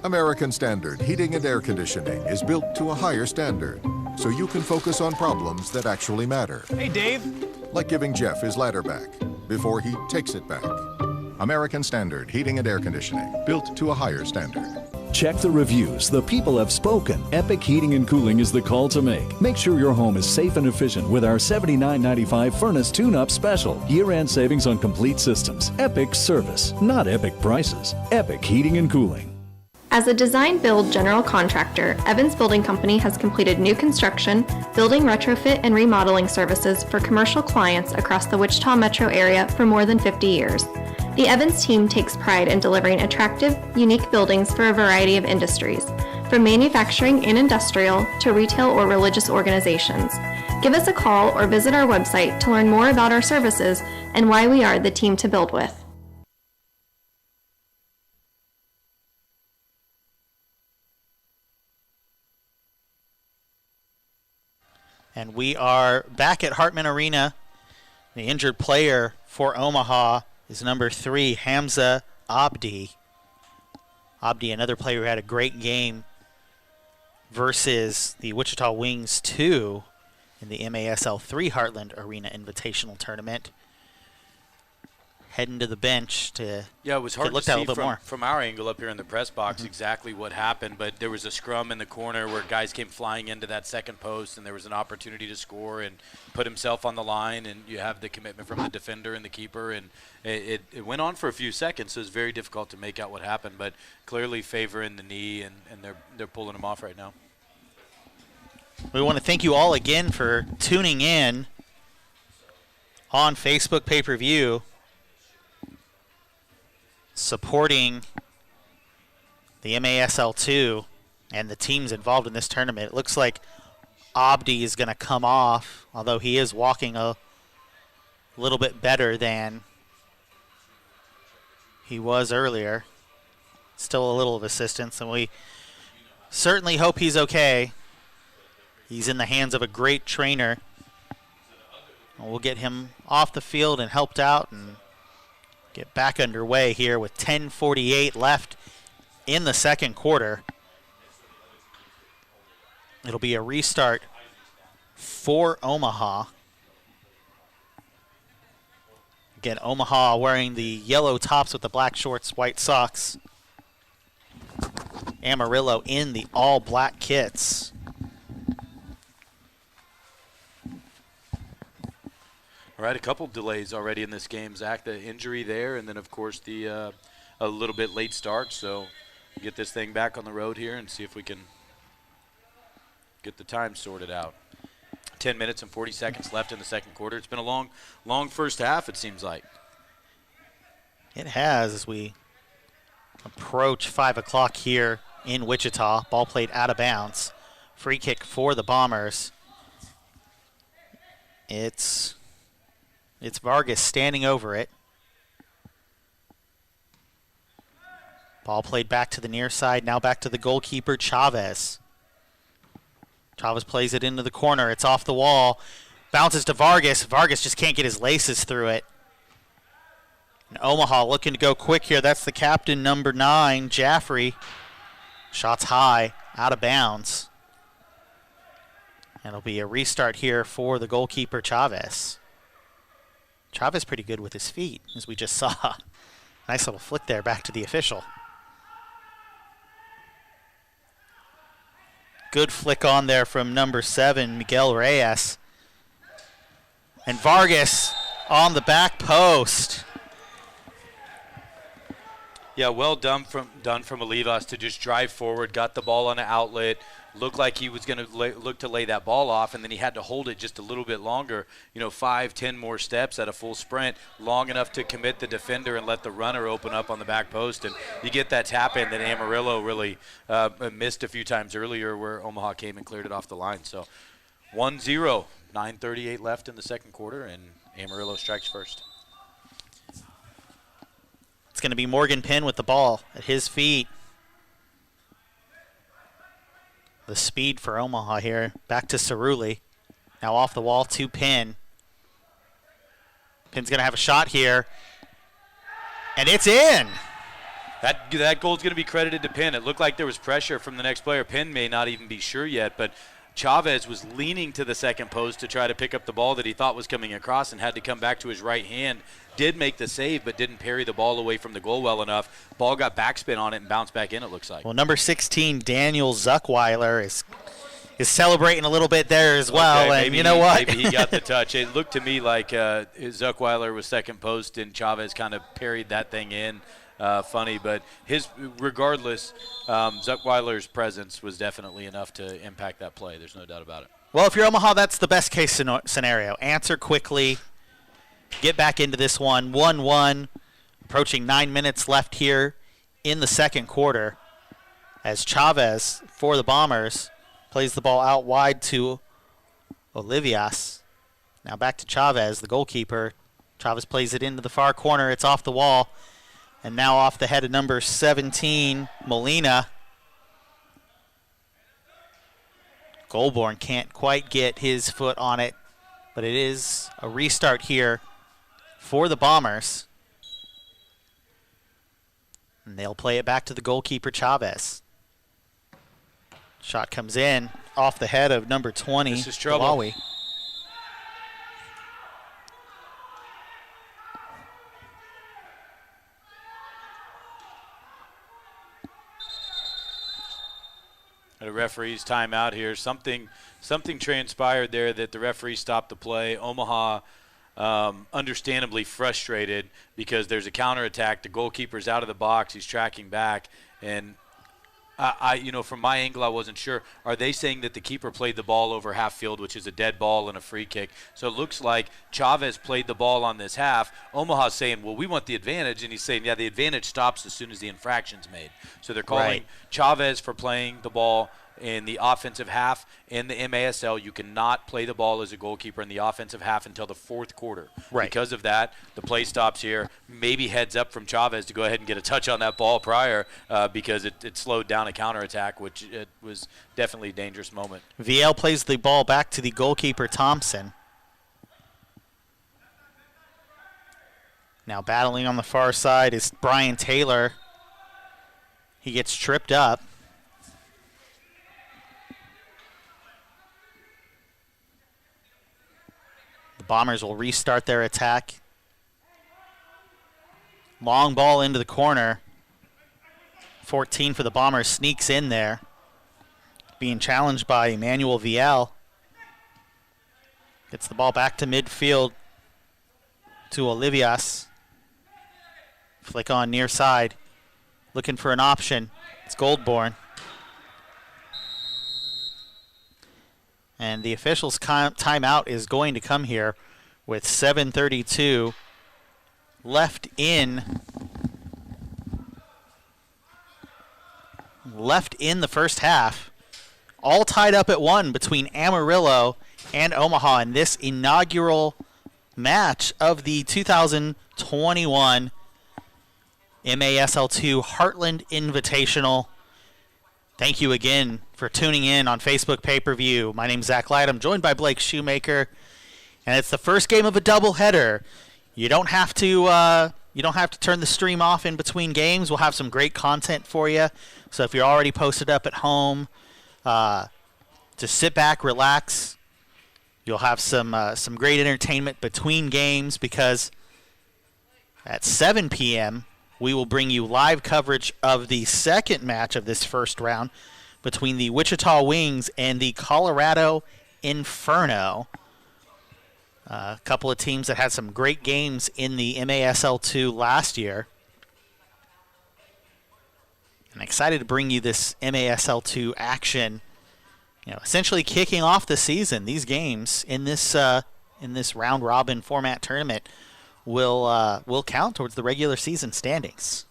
American Standard Heating and Air Conditioning is built to a higher standard, so you can focus on problems that actually matter. Hey, Dave. Like giving Jeff his ladder back before he takes it back. American Standard Heating and Air Conditioning, built to a higher standard. Check the reviews. The people have spoken. Epic Heating and Cooling is the call to make. Make sure your home is safe and efficient with our $79.95 furnace tune-up special. Year-end savings on complete systems. Epic service, not epic prices. Epic Heating and Cooling. As a design-build general contractor, Evans Building Company has completed new construction, building retrofit, and remodeling services for commercial clients across the Wichita metro area for more than 50 years. The Evans team takes pride in delivering attractive, unique buildings for a variety of industries, from manufacturing and industrial to retail or religious organizations. Give us a call or visit our website to learn more about our services and why we are the team to build with. And we are back at Hartman Arena. The injured player for Omaha is number 3, Hamza Abdi. Abdi, another player who had a great game versus the Wichita Wings 2 in the MASL 3 Heartland Arena Invitational Tournament. Heading to the bench to it was hard to looked at a see little bit more. from our angle up here in the press box exactly what happened, but there was a scrum in the corner where guys came flying into that second post, and there was an opportunity to score and put himself on the line, and you have the commitment from the defender and the keeper, and it went on for a few seconds, so it was very difficult to make out what happened, but clearly favoring the knee, and they're pulling him off right now. We want to thank you all again for tuning in on Facebook pay-per-view, supporting the MASL 2 and the teams involved in this tournament. It looks like Abdi is going to come off, although he is walking a little bit better than he was earlier. Still a little of assistance, and we certainly hope he's okay. He's in the hands of a great trainer. We'll get him off the field and helped out and get back underway here with 10:48 left in the second quarter. It'll be a restart for Omaha. Again, Omaha wearing the yellow tops with the black shorts, white socks. Amarillo in the all-black kits. All right, a couple delays already in this game, Zach. The injury there, and then, of course, the a little bit late start. So get this thing back on the road here and see if we can get the time sorted out. 10 minutes and 40 seconds left in the second quarter. It's been a long first half, it seems like. It has, as we approach 5 o'clock here in Wichita. Ball played out of bounds. Free kick for the Bombers. It's Vargas standing over it. Ball played back to the near side, now back to the goalkeeper, Chavez. Chavez plays it into the corner. It's off the wall. Bounces to Vargas. Vargas just can't get his laces through it. And Omaha looking to go quick here. That's the captain, number 9, Jaffrey. Shots high, out of bounds. And it'll be a restart here for the goalkeeper, Chavez. Chavez pretty good with his feet, as we just saw. Nice little flick there back to the official. Good flick on there from number 7, Miguel Reyes. And Vargas on the back post. Yeah, well done from Olivas to just drive forward, got the ball on an outlet, looked like he was going to look to lay that ball off, and then he had to hold it just a little bit longer, 5-10 more steps at a full sprint, long enough to commit the defender and let the runner open up on the back post. And you get that tap in that Amarillo really missed a few times earlier where Omaha came and cleared it off the line. So 1-0, 9:38 left in the second quarter, and Amarillo strikes first. It's going to be Morgan Penn with the ball at his feet. The speed for Omaha here. Back to Cerulli. Now off the wall to Penn. Penn's going to have a shot here. And it's in. That goal's going to be credited to Penn. It looked like there was pressure from the next player. Penn may not even be sure yet, but Chavez was leaning to the second post to try to pick up the ball that he thought was coming across and had to come back to his right hand. Did make the save, but didn't parry the ball away from the goal well enough. Ball got backspin on it and bounced back in, it looks like. Well, number 16, Daniel Zuckweiler, is celebrating a little bit there as well. Okay, and you know what? Maybe he got the touch. It looked to me like Zuckweiler was second post and Chavez kind of parried that thing in. Funny, but regardless, Zuckweiler's presence was definitely enough to impact that play. There's no doubt about it. Well, if you're Omaha, that's the best case scenario. Answer quickly. Get back into this one. 1-1. Approaching 9 minutes left here in the second quarter as Chavez for the Bombers plays the ball out wide to Olivias. Now back to Chavez, the goalkeeper. Chavez plays it into the far corner. It's off the wall. And now off the head of number 17, Molina. Goulbourne can't quite get his foot on it, but it is a restart here for the Bombers. And they'll play it back to the goalkeeper, Chavez. Shot comes in off the head of number 20, This is trouble. Malawi. A referee's timeout here. Something transpired there that the referee stopped the play. Omaha understandably frustrated because there's a counterattack. The goalkeeper's out of the box. He's tracking back. And From my angle, I wasn't sure. Are they saying that the keeper played the ball over half field, which is a dead ball and a free kick? So it looks like Chavez played the ball on this half. Omaha's saying, well, we want the advantage. And he's saying, yeah, the advantage stops as soon as the infraction's made. So they're calling Chavez for playing the ball in the offensive half. In the MASL, you cannot play the ball as a goalkeeper in the offensive half until the fourth quarter. Right. Because of that, the play stops here. Maybe heads up from Chavez to go ahead and get a touch on that ball prior because it slowed down a counterattack, which it was definitely a dangerous moment. VL plays the ball back to the goalkeeper, Thompson. Now battling on the far side is Brian Taylor. He gets tripped up. The Bombers will restart their attack. Long ball into the corner. 14 for the Bombers, sneaks in there. Being challenged by Emmanuel VL. Gets the ball back to midfield to Olivias. Flick on near side. Looking for an option. It's Goldborn. And the officials' timeout is going to come here with 7:32 left in the first half. All tied up at 1 between Amarillo and Omaha in this inaugural match of the 2021 MASL2 Heartland Invitational. Thank you again for tuning in on Facebook Pay-Per-View. My name's Zach Light. I'm joined by Blake Shoemaker, and it's the first game of a doubleheader. You don't have to turn the stream off in between games. We'll have some great content for you. So if you're already posted up at home, just sit back, relax. You'll have some great entertainment between games because at 7 p.m. we will bring you live coverage of the second match of this first round between the Wichita Wings and the Colorado Inferno. A couple of teams that had some great games in the MASL2 last year. And excited to bring you this MASL2 action. Essentially kicking off the season. These games in this round robin format tournament will count towards the regular season standings.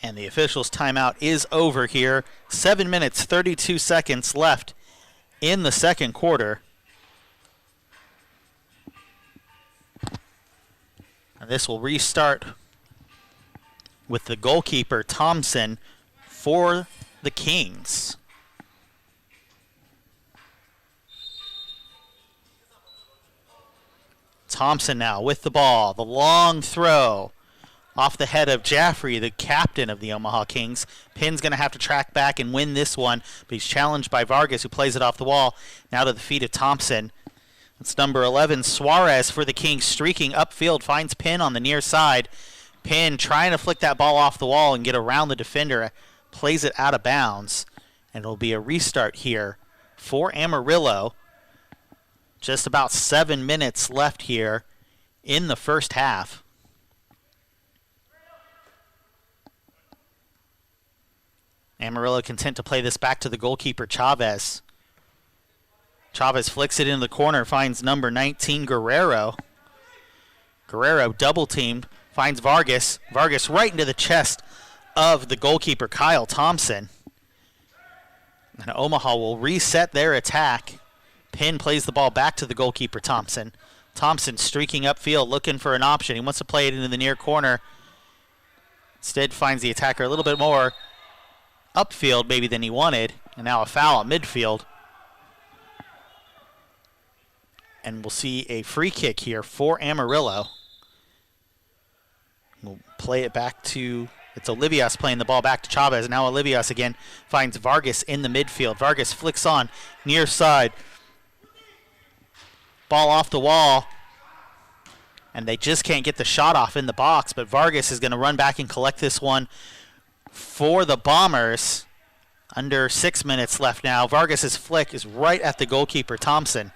And the officials' timeout is over here. 7 minutes, 32 seconds left in the second quarter. And this will restart with the goalkeeper, Thompson, for the Kings. Thompson now with the ball. The long throw off the head of Jaffrey, the captain of the Omaha Kings. Pinn's going to have to track back and win this one, but he's challenged by Vargas, who plays it off the wall. Now to the feet of Thompson. It's number 11, Suarez, for the Kings, streaking upfield, finds Pinn on the near side. Pinn trying to flick that ball off the wall and get around the defender, plays it out of bounds, and it'll be a restart here for Amarillo. Just about 7 minutes left here in the first half. Amarillo content to play this back to the goalkeeper, Chavez. Chavez flicks it into the corner, finds number 19, Guerrero. Guerrero double-teamed, finds Vargas. Vargas right into the chest of the goalkeeper, Kyle Thompson. And Omaha will reset their attack. Penn plays the ball back to the goalkeeper, Thompson. Thompson streaking upfield, looking for an option. He wants to play it into the near corner. Instead finds the attacker a little bit more upfield maybe than he wanted. And now a foul at midfield. and we'll see a free kick here for Amarillo. We'll play it back to, it's Olivias playing the ball back to Chavez. Now Olivias again finds Vargas in the midfield. Vargas flicks on near side. Ball off the wall. And they just can't get the shot off in the box, but Vargas is going to run back and collect this one for the Bombers. Under 6 minutes left now. Vargas's flick is right at the goalkeeper, Thompson.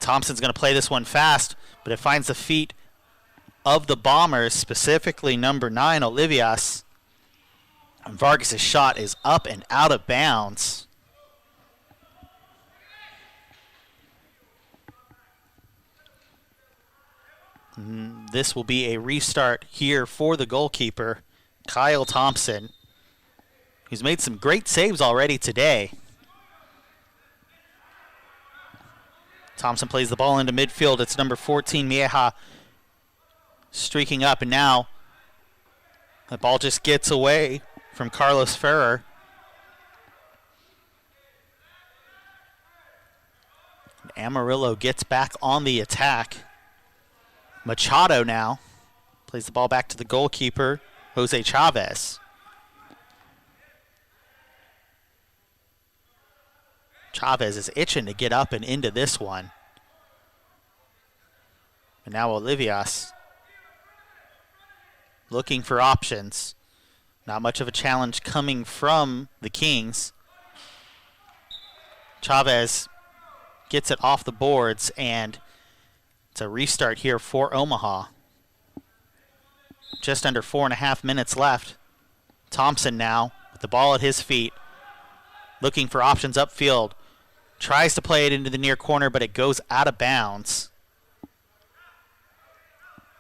Thompson's going to play this one fast, but it finds the feet of the Bombers, specifically number 9, Olivias. And Vargas's shot is up and out of bounds. This will be a restart here for the goalkeeper, Kyle Thompson, who's made some great saves already today. Thompson plays the ball into midfield. It's number 14, Mieja, streaking up, and now the ball just gets away from Carlos Ferrer. Amarillo gets back on the attack. Machado now plays the ball back to the goalkeeper, Jose Chavez. Chavez is itching to get up and into this one. And now Olivias looking for options. Not much of a challenge coming from the Kings. Chavez gets it off the boards, and it's a restart here for Omaha. Just under 4.5 minutes left. Thompson now with the ball at his feet, looking for options upfield. Tries to play it into the near corner, but it goes out of bounds.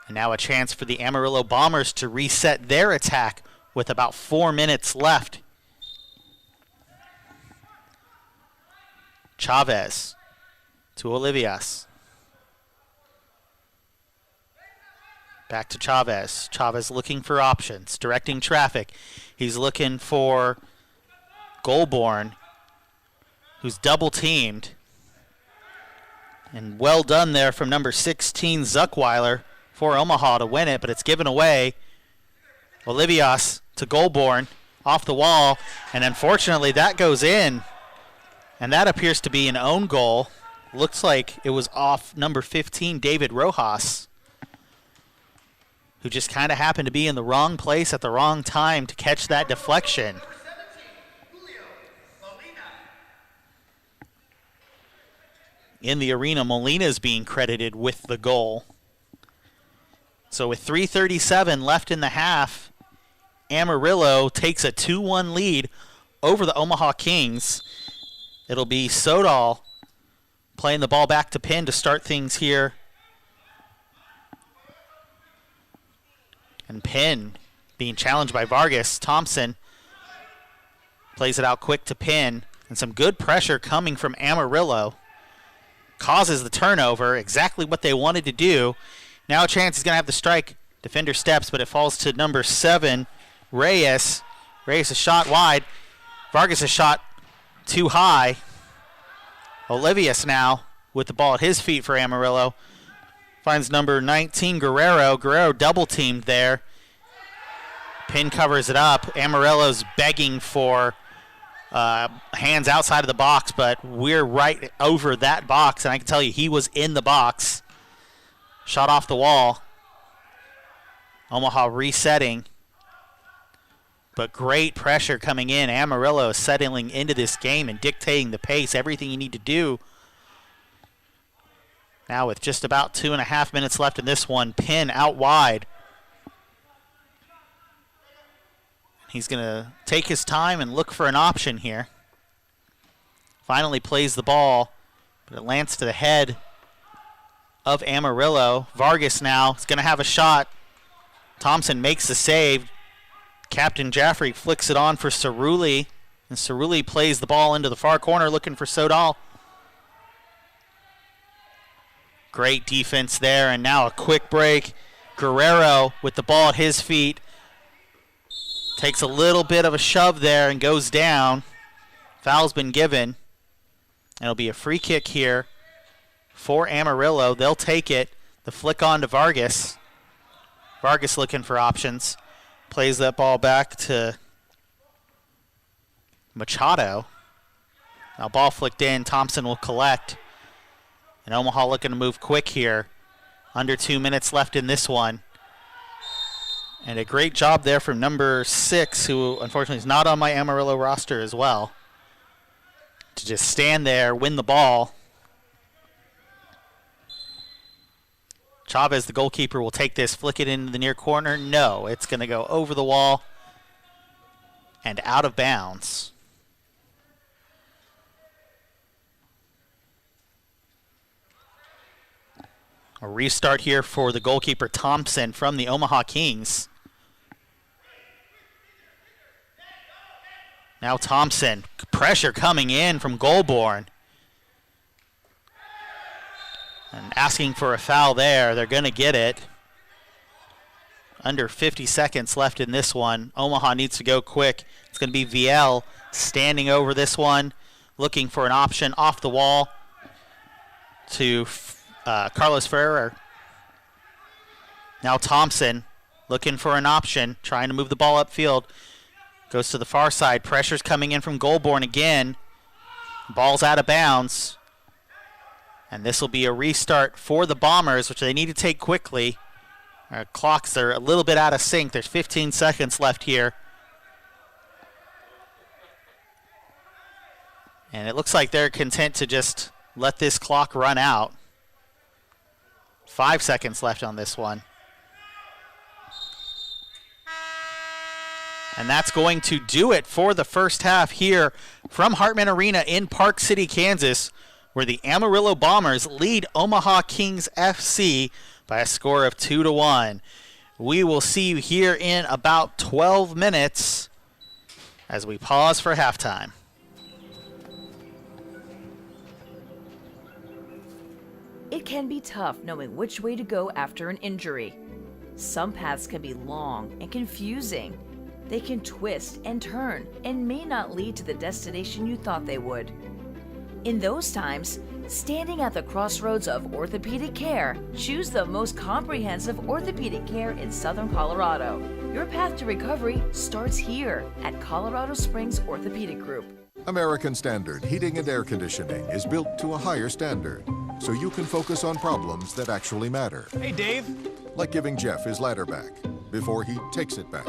And now a chance for the Amarillo Bombers to reset their attack with about 4 minutes left. Chavez to Olivias. Back to Chavez. Chavez looking for options, directing traffic. He's looking for Goulbourne, who's double teamed. And well done there from number 16, Zuckweiler, for Omaha to win it, but it's given away. Olivias to Goulbourne, off the wall, and unfortunately that goes in. And that appears to be an own goal. Looks like it was off number 15, David Rojas, who just kind of happened to be in the wrong place at the wrong time to catch that deflection. In the arena, Molina is being credited with the goal. So with 3:37 left in the half, Amarillo takes a 2-1 lead over the Omaha Kings. It'll be Sodal playing the ball back to Penn to start things here. And Penn being challenged by Vargas. Thompson plays it out quick to Penn. And some good pressure coming from Amarillo. Causes the turnover, exactly what they wanted to do. Now a chance he's going to have the strike. Defender steps, but it falls to number 7, Reyes. Reyes' shot wide. Vargas' shot too high. Olivias now with the ball at his feet for Amarillo. Finds number 19, Guerrero. Guerrero double teamed there. Pin covers it up. Amarillo's begging for hands outside of the box, but we're right over that box, and I can tell you he was in the box. Shot off the wall. Omaha resetting. But great pressure coming in. Amarillo is settling into this game and dictating the pace, everything you need to do. Now with just about 2.5 minutes left in this one, Penn out wide. He's going to take his time and look for an option here. Finally plays the ball, but it lands to the head of Amarillo. Vargas now is going to have a shot. Thompson makes the save. Captain Jaffrey flicks it on for Cerulli, and Cerulli plays the ball into the far corner looking for Sodal. Great defense there, and now a quick break. Guerrero with the ball at his feet. Takes a little bit of a shove there and goes down. Foul's been given. And it'll be a free kick here for Amarillo. They'll take it. The flick on to Vargas. Vargas looking for options. Plays that ball back to Machado. Now ball flicked in. Thompson will collect. And Omaha looking to move quick here. Under 2 minutes left in this one. And a great job there from number 6, who unfortunately is not on my Amarillo roster as well, to just stand there, win the ball. Chavez, the goalkeeper, will take this, flick it into the near corner. No, it's going to go over the wall and out of bounds. A restart here for the goalkeeper, Thompson, from the Omaha Kings. Now Thompson, pressure coming in from Goulbourne. And asking for a foul there. They're going to get it. Under 50 seconds left in this one. Omaha needs to go quick. It's going to be VL standing over this one, looking for an option off the wall to Carlos Ferrer. Now Thompson looking for an option, trying to move the ball upfield. Goes to the far side. Pressure's coming in from Goulbourne again. Ball's out of bounds. And this will be a restart for the Bombers, which they need to take quickly. Our clocks are a little bit out of sync. There's 15 seconds left here. And it looks like they're content to just let this clock run out. 5 seconds left on this one. And that's going to do it for the first half here from Hartman Arena in Park City, Kansas, where the Amarillo Bombers lead Omaha Kings FC by a score of 2-1. We will see you here in about 12 minutes as we pause for halftime. It can be tough knowing which way to go after an injury. Some paths can be long and confusing. They can twist and turn and may not lead to the destination you thought they would. In those times, standing at the crossroads of orthopedic care, choose the most comprehensive orthopedic care in Southern Colorado. Your path to recovery starts here at Colorado Springs Orthopedic Group. American Standard Heating and Air Conditioning is built to a higher standard, so you can focus on problems that actually matter. Hey, Dave. Like giving Jeff his ladder back before he takes it back.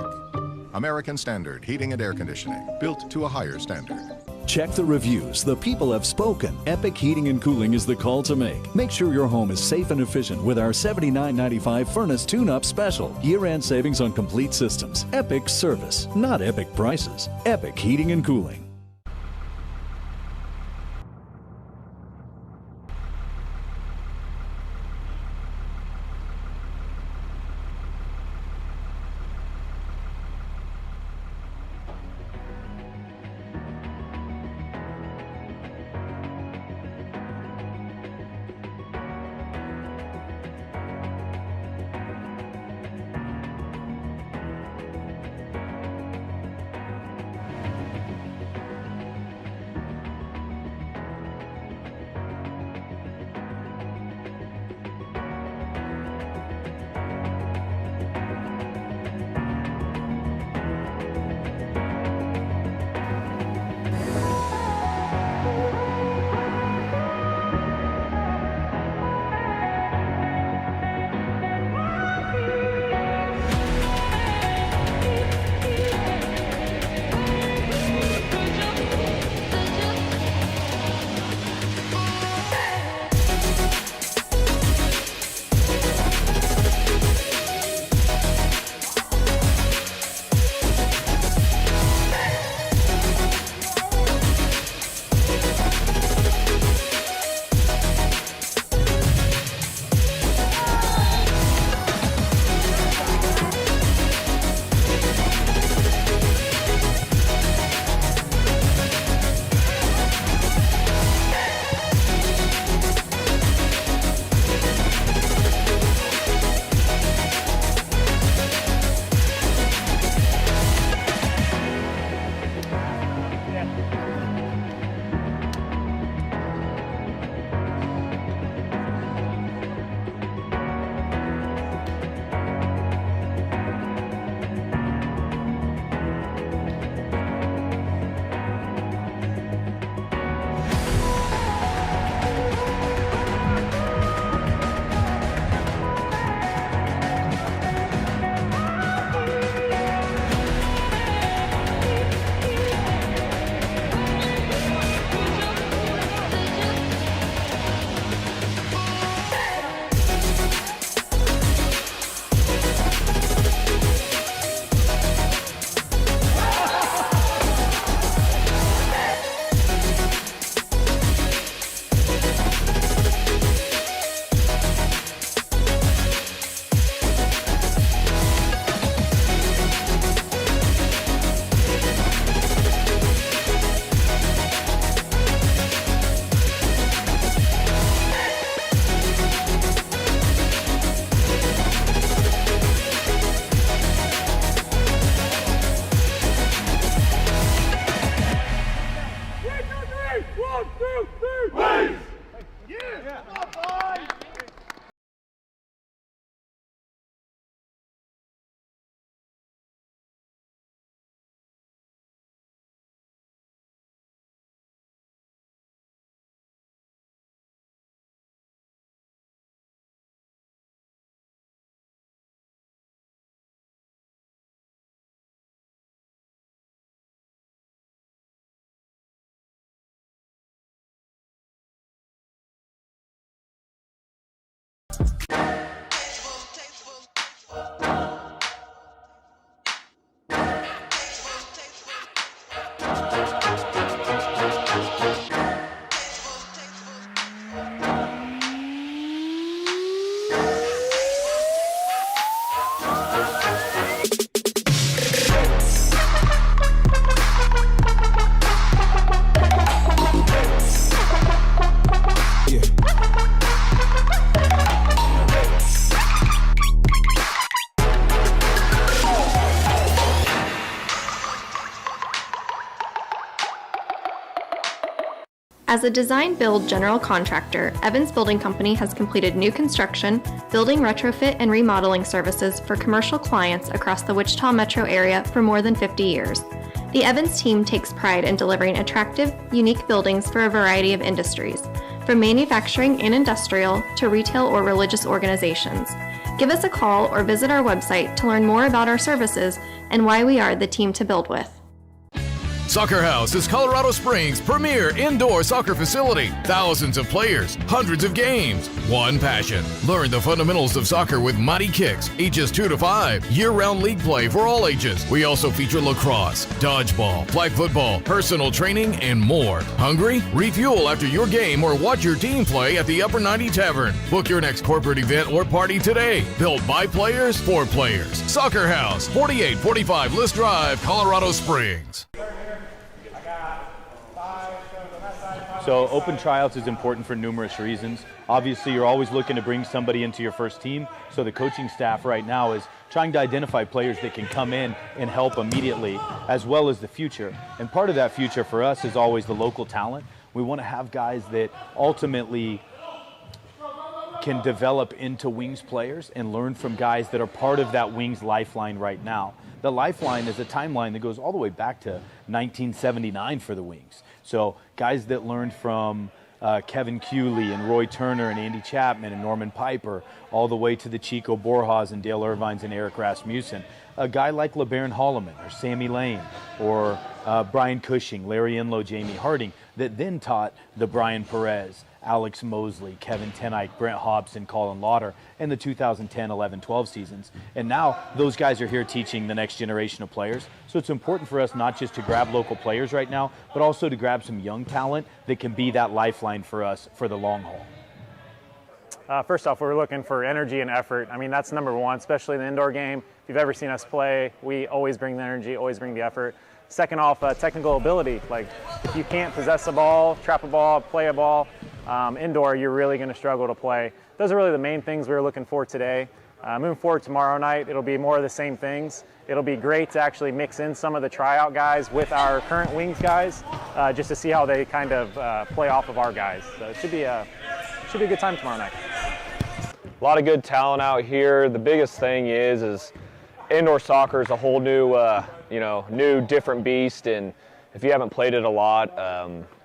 American Standard Heating and Air Conditioning, built to a higher standard. Check the reviews. The people have spoken. Epic Heating and Cooling is the call to make. Make sure your home is safe and efficient with our $79.95 furnace tune-up special. Year-end savings on complete systems. Epic service, not epic prices. Epic Heating and Cooling. As a design-build general contractor, Evans Building Company has completed new construction, building retrofit, and remodeling services for commercial clients across the Wichita metro area for more than 50 years. The Evans team takes pride in delivering attractive, unique buildings for a variety of industries, from manufacturing and industrial to retail or religious organizations. Give us a call or visit our website to learn more about our services and why we are the team to build with. Soccer House is Colorado Springs' premier indoor soccer facility. Thousands of players, hundreds of games, one passion. Learn the fundamentals of soccer with Mighty Kicks, ages 2 to 5. Year-round league play for all ages. We also feature lacrosse, dodgeball, flag football, personal training, and more. Hungry? Refuel after your game or watch your team play at the Upper 90 Tavern. Book your next corporate event or party today. Built by players for players. Soccer House, 4845 List Drive, Colorado Springs. So open tryouts is important for numerous reasons. Obviously, you're always looking to bring somebody into your first team. So the coaching staff right now is trying to identify players that can come in and help immediately, as well as the future. And part of that future for us is always the local talent. We want to have guys that ultimately can develop into Wings players and learn from guys that are part of that Wings lifeline right now. The lifeline is a timeline that goes all the way back to 1979 for the Wings. So guys that learned from Kevin Cooley and Roy Turner and Andy Chapman and Norman Piper, all the way to the Chico Borjas and Dale Irvines and Eric Rasmussen. A guy like LeBaron Holloman or Sammy Lane or Brian Cushing, Larry Enlow, Jamie Harding, that then taught the Brian Perez, Alex Mosley, Kevin Tenike, Brent Hobson, Colin Lauder, and the 2010, 11, 12 seasons. And now those guys are here teaching the next generation of players. So it's important for us not just to grab local players right now, but also to grab some young talent that can be that lifeline for us for the long haul. First off, we're looking for energy and effort. I mean, that's number one, especially in the indoor game. If you've ever seen us play, we always bring the energy, always bring the effort. Second off, technical ability. Like, if you can't possess a ball, trap a ball, play a ball, indoor, you're really going to struggle to play. Those are really the main things we were looking for today. Moving forward tomorrow night, it'll be more of the same things. It'll be great to actually mix in some of the tryout guys with our current Wings guys, just to see how they kind of play off of our guys. So it should be a good time tomorrow night. A lot of good talent out here. The biggest thing is indoor soccer is a whole new, new different beast, and if you haven't played it a lot,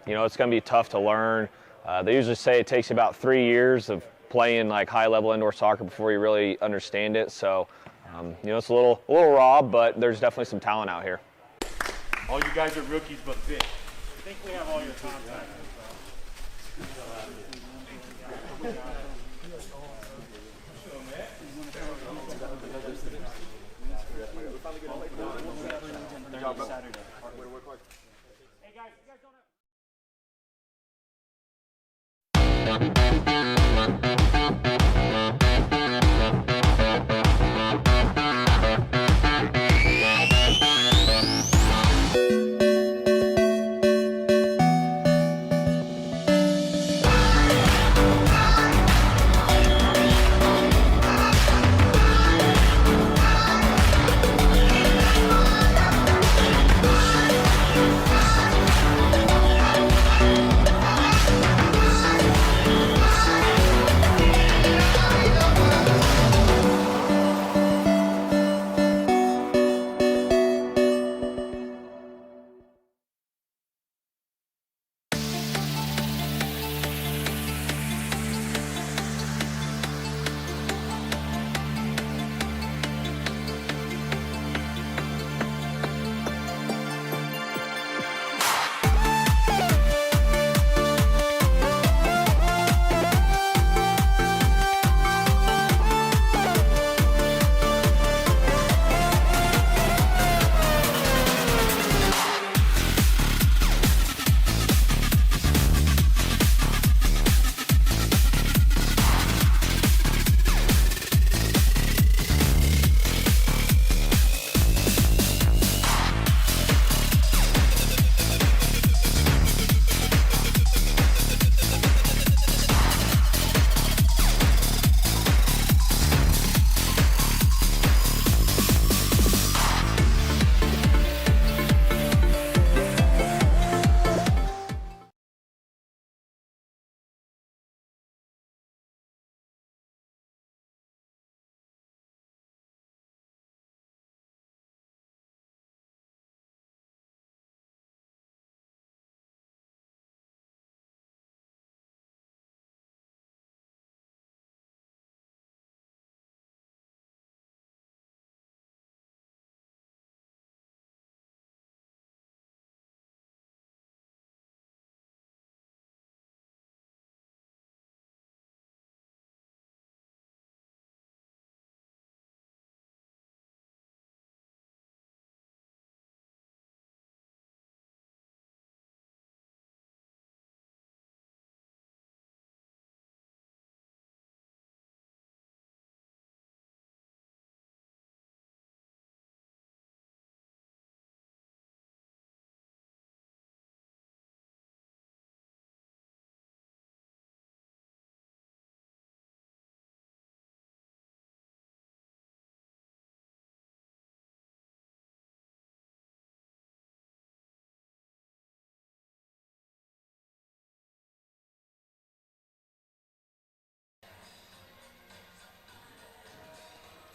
it's going to be tough to learn. They usually say it takes about 3 years of playing like high-level indoor soccer before you really understand it. So, it's a little raw, but there's definitely some talent out here. All you guys are rookies, but fit. I think we have all your contacts.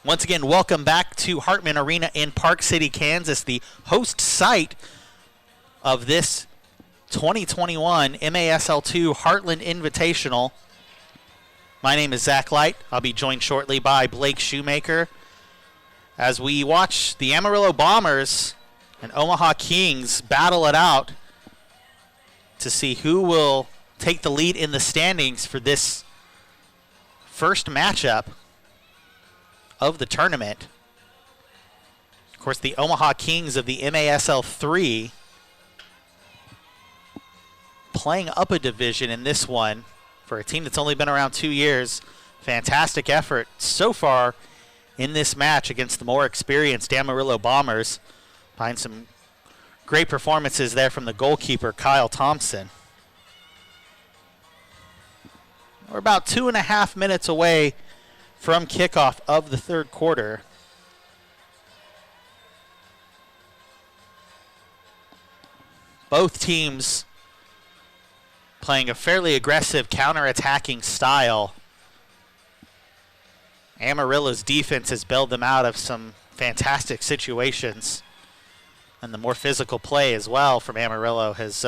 Once again, welcome back to Hartman Arena in Park City, Kansas, the host site of this 2021 MASL2 Heartland Invitational. My name is Zach Light. I'll be joined shortly by Blake Shoemaker as we watch the Amarillo Bombers and Omaha Kings battle it out to see who will take the lead in the standings for this first matchup of the tournament. Of course, the Omaha Kings of the MASL 3 playing up a division in this one for a team that's only been around 2 years. Fantastic effort so far in this match against the more experienced Amarillo Bombers. Find some great performances there from the goalkeeper, Kyle Thompson. We're about 2.5 minutes away from kickoff of the third quarter. Both teams playing a fairly aggressive counter-attacking style. Amarillo's defense has bailed them out of some fantastic situations. And the more physical play as well from Amarillo has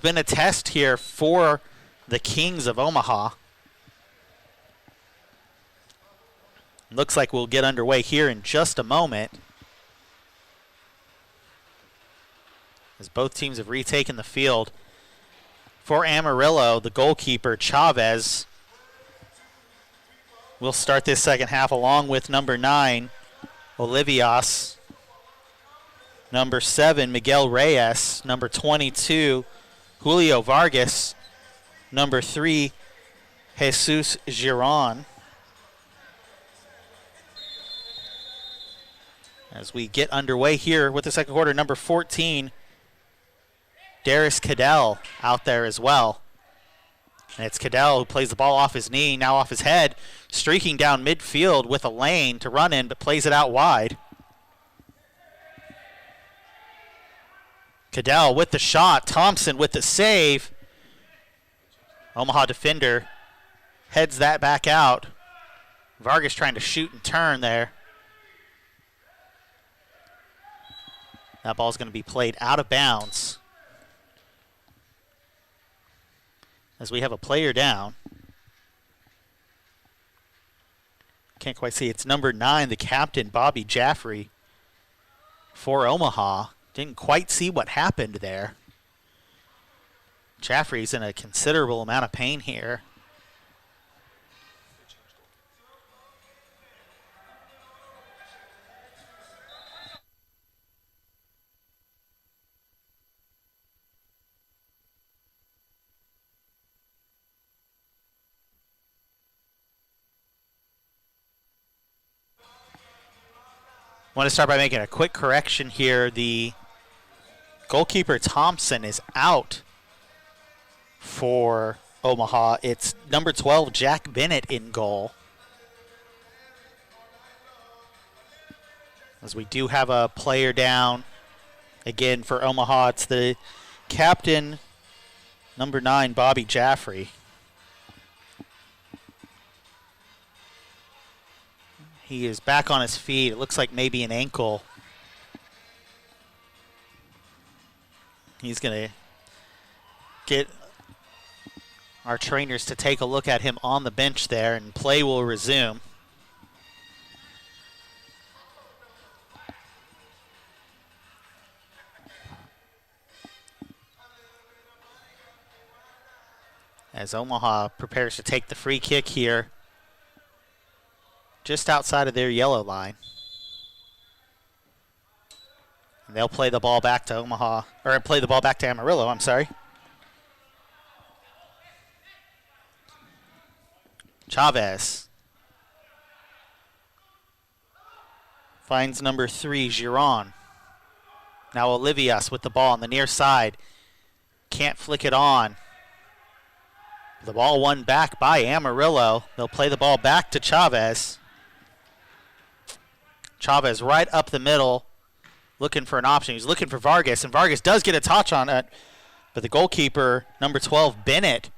been a test here for the Kings of Omaha. Looks like we'll get underway here in just a moment, as both teams have retaken the field. For Amarillo, the goalkeeper, Chavez, will start this second half along with number 9, Olivias, number 7, Miguel Reyes, number 22, Julio Vargas, number 3, Jesus Giron. As we get underway here with the second quarter, number 14, Darius Cadell out there as well. And it's Cadell who plays the ball off his knee, now off his head, streaking down midfield with a lane to run in, but plays it out wide. Cadell with the shot, Thompson with the save. Omaha defender heads that back out. Vargas trying to shoot and turn there. That ball's going to be played out of bounds as we have a player down. Can't quite see. It's number 9, the captain, Bobby Jaffrey, for Omaha. Didn't quite see what happened there. Jaffrey's in a considerable amount of pain here. I want to start by making a quick correction here. The goalkeeper, Thompson, is out for Omaha. It's number 12, Jack Bennett, in goal. As we do have a player down. Again, for Omaha, it's the captain, number 9, Bobby Jaffrey. He is back on his feet. It looks like maybe an ankle. He's going to get our trainers to take a look at him on the bench there, and play will resume. As Omaha prepares to take the free kick here, just outside of their yellow line. And they'll play the ball back to Omaha, or play the ball back to Amarillo, I'm sorry. Chavez finds number 3, Giron. Now Olivias with the ball on the near side. Can't flick it on. The ball won back by Amarillo. They'll play the ball back to Chavez. Chavez right up the middle, looking for an option. He's looking for Vargas, and Vargas does get a touch on it. But the goalkeeper, number 12, Bennett,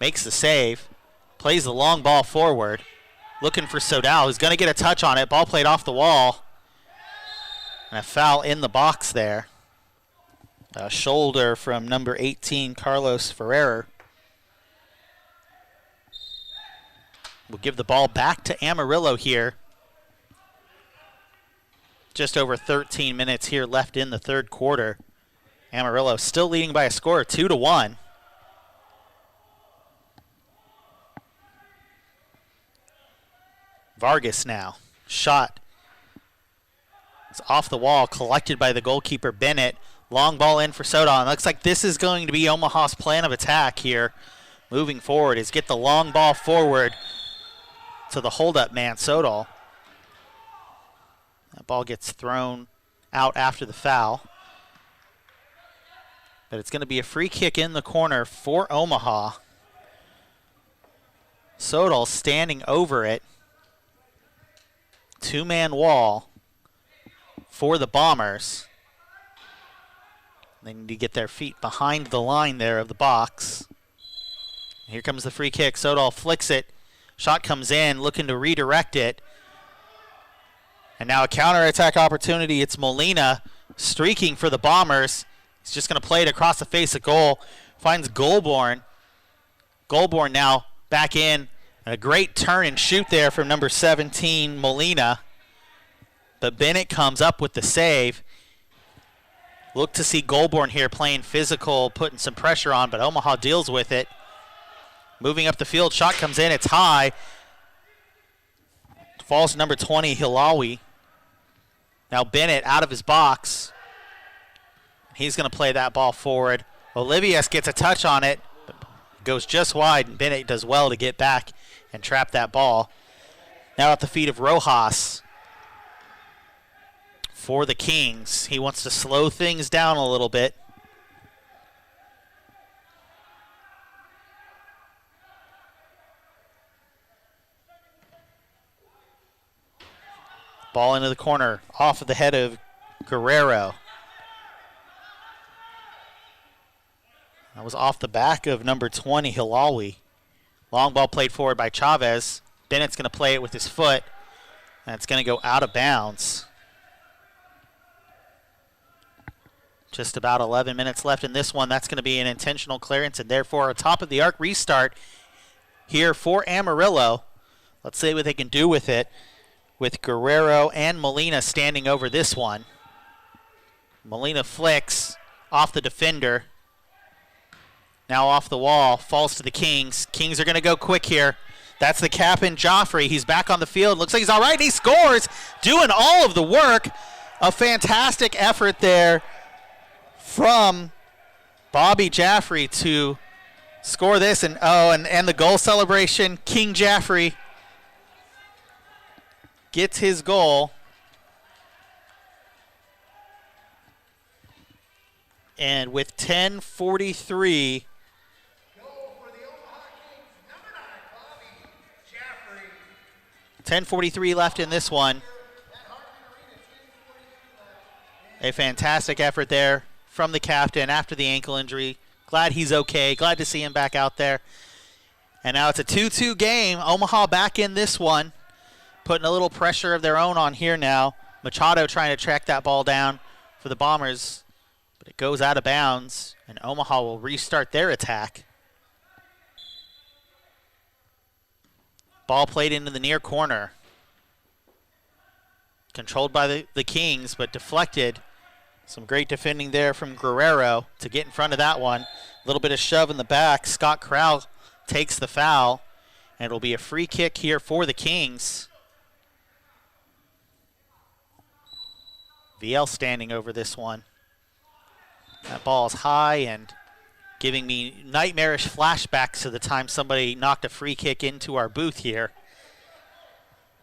makes the save, plays the long ball forward. looking for Sodal, who's going to get a touch on it. Ball played off the wall. And a foul in the box there. A shoulder from number 18, Carlos Ferrer. We'll give the ball back to Amarillo here. Just over 13 minutes here left in the third quarter. Amarillo still leading by a score of 2-1. Vargas now. Shot. It's off the wall, collected by the goalkeeper, Bennett. Long ball in for Sodal. Looks like this is going to be Omaha's plan of attack here. Moving forward is get the long ball forward to the hold-up man, Sodal. That ball gets thrown out after the foul. But it's going to be a free kick in the corner for Omaha. Sodal standing over it. Two-man wall for the Bombers. They need to get their feet behind the line there of the box. Here comes the free kick. Sodal flicks it. Shot comes in, looking to redirect it. And now a counterattack opportunity. It's Molina streaking for the Bombers. He's just going to play it across the face of goal. Finds Goulbourne. Goulbourne now back in. And a great turn and shoot there from number 17, Molina. But Bennett comes up with the save. Look to see Goulbourne here playing physical, putting some pressure on, but Omaha deals with it. Moving up the field, shot comes in, it's high. Falls to number 20, Hilawi. Now Bennett out of his box. He's going to play that ball forward. Olivius gets a touch on it, but goes just wide, and Bennett does well to get back and trap that ball. Now at the feet of Rojas. For the Kings. He wants to slow things down a little bit. Ball into the corner, off of the head of Guerrero. That was off the back of number 20, Hilawi. Long ball played forward by Chavez. Bennett's going to play it with his foot, and it's going to go out of bounds. Just about 11 minutes left in this one. That's going to be an intentional clearance, and therefore a top-of-the-arc restart here for Amarillo. Let's see what they can do with it, with Guerrero and Molina standing over this one. Molina flicks off the defender. Now off the wall, falls to the Kings. Kings are going to go quick here. That's the captain, Joffrey. He's back on the field. Looks like he's all right. He scores, doing all of the work. A fantastic effort there from Bobby Jaffrey to score this. And the goal celebration, King Jaffrey gets his goal. And with 10:43 left in this one. A fantastic effort there from the captain after the ankle injury. Glad he's okay. Glad to see him back out there. And now it's a 2-2 game. Omaha back in this one. Putting a little pressure of their own on here now. Machado trying to track that ball down for the Bombers. But it goes out of bounds. And Omaha will restart their attack. Ball played into the near corner. Controlled by the Kings, but deflected. Some great defending there from Guerrero to get in front of that one. A little bit of shove in the back. Scott Crowell takes the foul. And it'll be a free kick here for the Kings. VL standing over this one. That ball is high and giving me nightmarish flashbacks to the time somebody knocked a free kick into our booth here.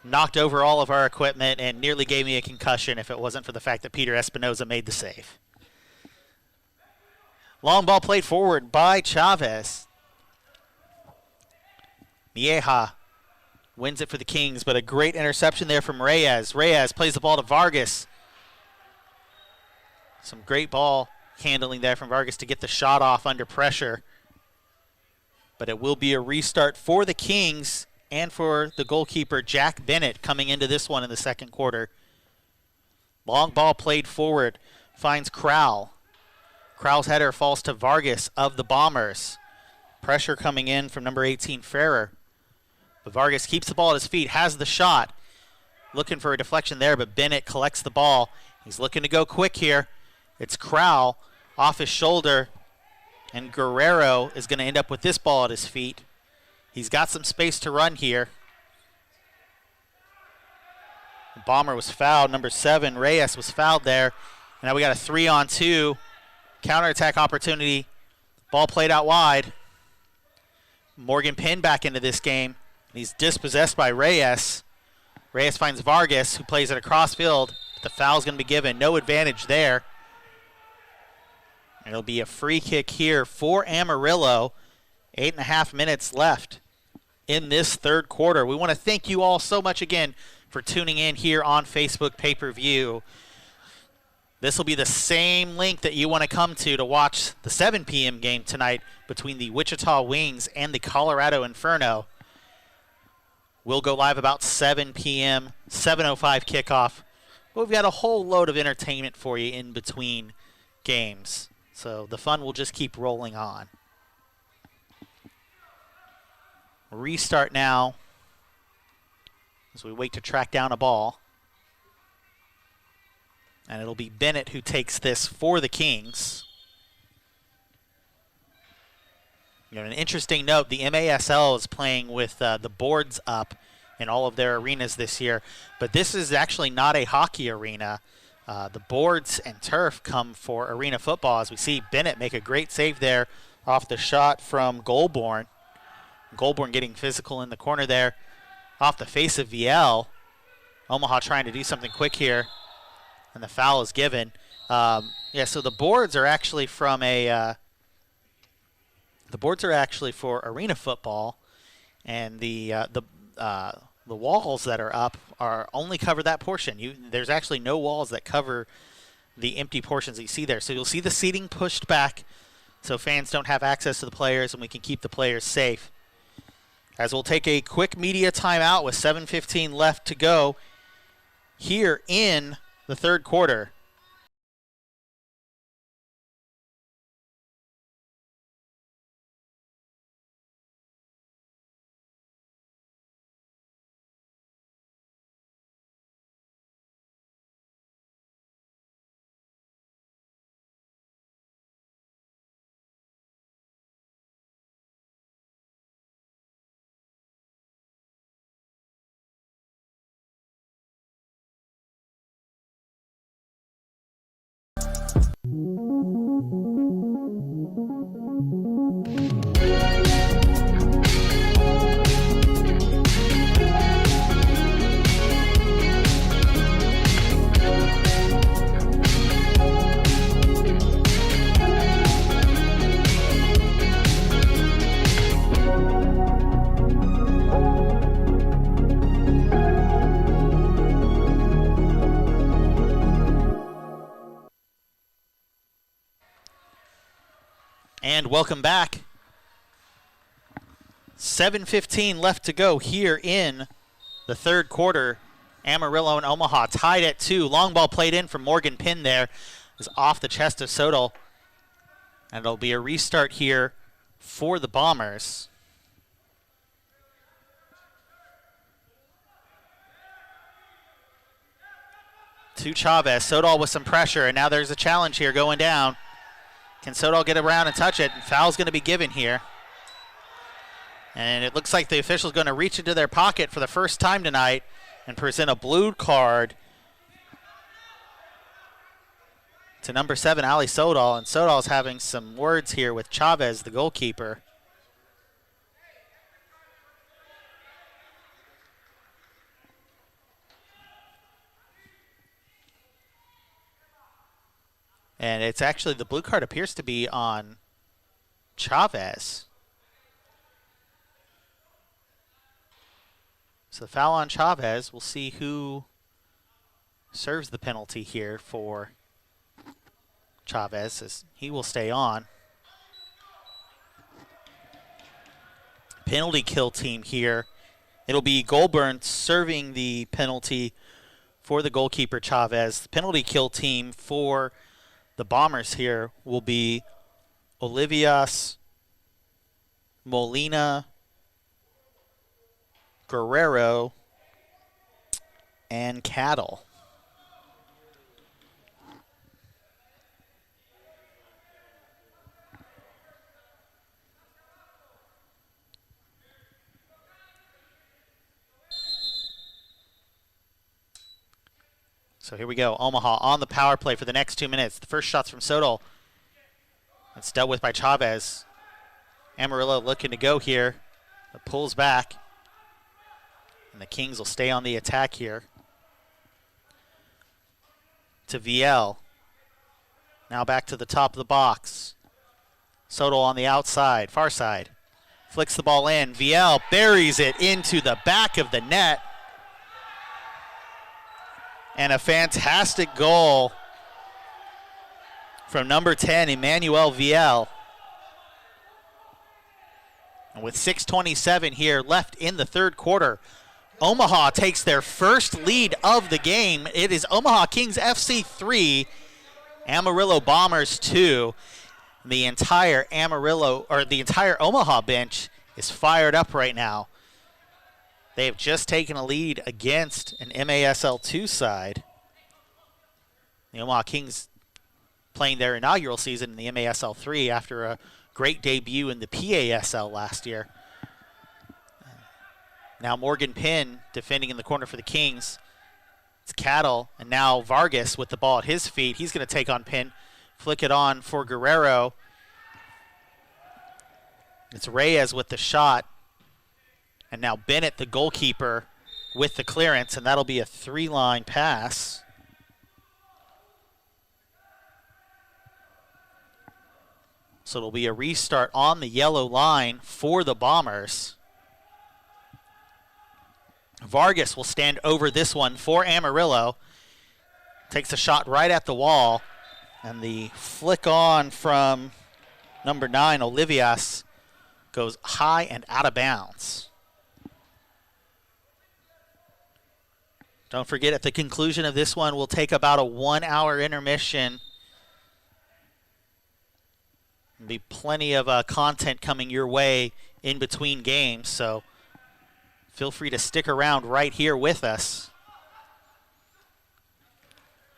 Knocked over all of our equipment and nearly gave me a concussion if it wasn't for the fact that Peter Espinoza made the save. Long ball played forward by Chavez. Mieja wins it for the Kings, but a great interception there from Reyes. Reyes plays the ball to Vargas. Some great ball handling there from Vargas to get the shot off under pressure. But it will be a restart for the Kings and for the goalkeeper, Jack Bennett, coming into this one in the second quarter. Long ball played forward, finds Crowell. Crowell's header falls to Vargas of the Bombers. Pressure coming in from number 18, Ferrer. But Vargas keeps the ball at his feet, has the shot. Looking for a deflection there, but Bennett collects the ball. He's looking to go quick here. It's Crowell off his shoulder, and Guerrero is going to end up with this ball at his feet. He's got some space to run here. The Bomber was fouled. Number 7, Reyes, was fouled there. And now we got a 3-on-2 counterattack opportunity. Ball played out wide. Morgan Penn back into this game. He's dispossessed by Reyes. Reyes finds Vargas, who plays it across field. The foul's going to be given. No advantage there. It'll be a free kick here for Amarillo. 8.5 minutes left in this third quarter. We want to thank you all so much again for tuning in here on Facebook Pay-Per-View. This will be the same link that you want to come to watch the 7 p.m. game tonight between the Wichita Wings and the Colorado Inferno. We'll go live about 7 p.m., 7:05 kickoff. But we've got a whole load of entertainment for you in between games. So the fun will just keep rolling on. Restart now as we wait to track down a ball. And it'll be Bennett who takes this for the Kings. You know, an interesting note, the MASL is playing with the boards up in all of their arenas this year. But this is actually not a hockey arena. The boards and turf come for arena football, as we see Bennett make a great save there off the shot from Goulbourne. Goulbourne getting physical in the corner there off the face of VL. Omaha trying to do something quick here, and the foul is given. Yeah, so the boards are actually from the boards are actually for arena football, and the walls that are up are only cover that portion. There's actually no walls that cover the empty portions that you see there. So you'll see the seating pushed back so fans don't have access to the players, and we can keep the players safe. As we'll take a quick media timeout with 7:15 left to go here in the third quarter. And welcome back. 7:15 left to go here in the third quarter. Amarillo and Omaha tied at 2. Long ball played in from Morgan Penn there. Is off the chest of Sodal. And it'll be a restart here for the Bombers. To Chavez. Sodal with some pressure, and now there's a challenge here going down. Can Sodal get around and touch it? And foul's going to be given here. And it looks like the official's going to reach into their pocket for the first time tonight and present a blue card to number 7, Ali Sodal. And Sodal's having some words here with Chavez, the goalkeeper. And it's actually, the blue card appears to be on Chavez. So the foul on Chavez. We'll see who serves the penalty here for Chavez, as he will stay on. Penalty kill team here It'll be Goulburn serving the penalty for the goalkeeper, Chavez. The penalty kill team for the Bombers here will be Olivias, Molina, Guerrero, and Cattle. So here we go. Omaha on the power play for the next 2 minutes. The first shot's from Soto. It's dealt with by Chavez. Amarillo looking to go here, but pulls back. And the Kings will stay on the attack here. To VL. Now back to the top of the box. Soto on the outside, far side. Flicks the ball in. VL buries it into the back of the net. And a fantastic goal from number 10, Emmanuel VL. And with 6:27 here left in the third quarter, Omaha takes their first lead of the game. It is Omaha Kings FC 3, Amarillo Bombers 2. The entire Omaha bench is fired up right now. They have just taken a lead against an MASL 2 side. The Omaha Kings playing their inaugural season in the MASL 3 after a great debut in the PASL last year. Now Morgan Pinn defending in the corner for the Kings. It's Cattle, and now Vargas with the ball at his feet. He's going to take on Pinn, flick it on for Guerrero. It's Reyes with the shot. And now Bennett, the goalkeeper, with the clearance, and that'll be a 3-line pass. So it'll be a restart on the yellow line for the Bombers. Vargas will stand over this one for Amarillo. Takes a shot right at the wall. And the flick on from number 9, Olivias, goes high and out of bounds. Don't forget, at the conclusion of this one, we'll take about a 1-hour intermission. There'll be plenty of content coming your way in between games, so feel free to stick around right here with us.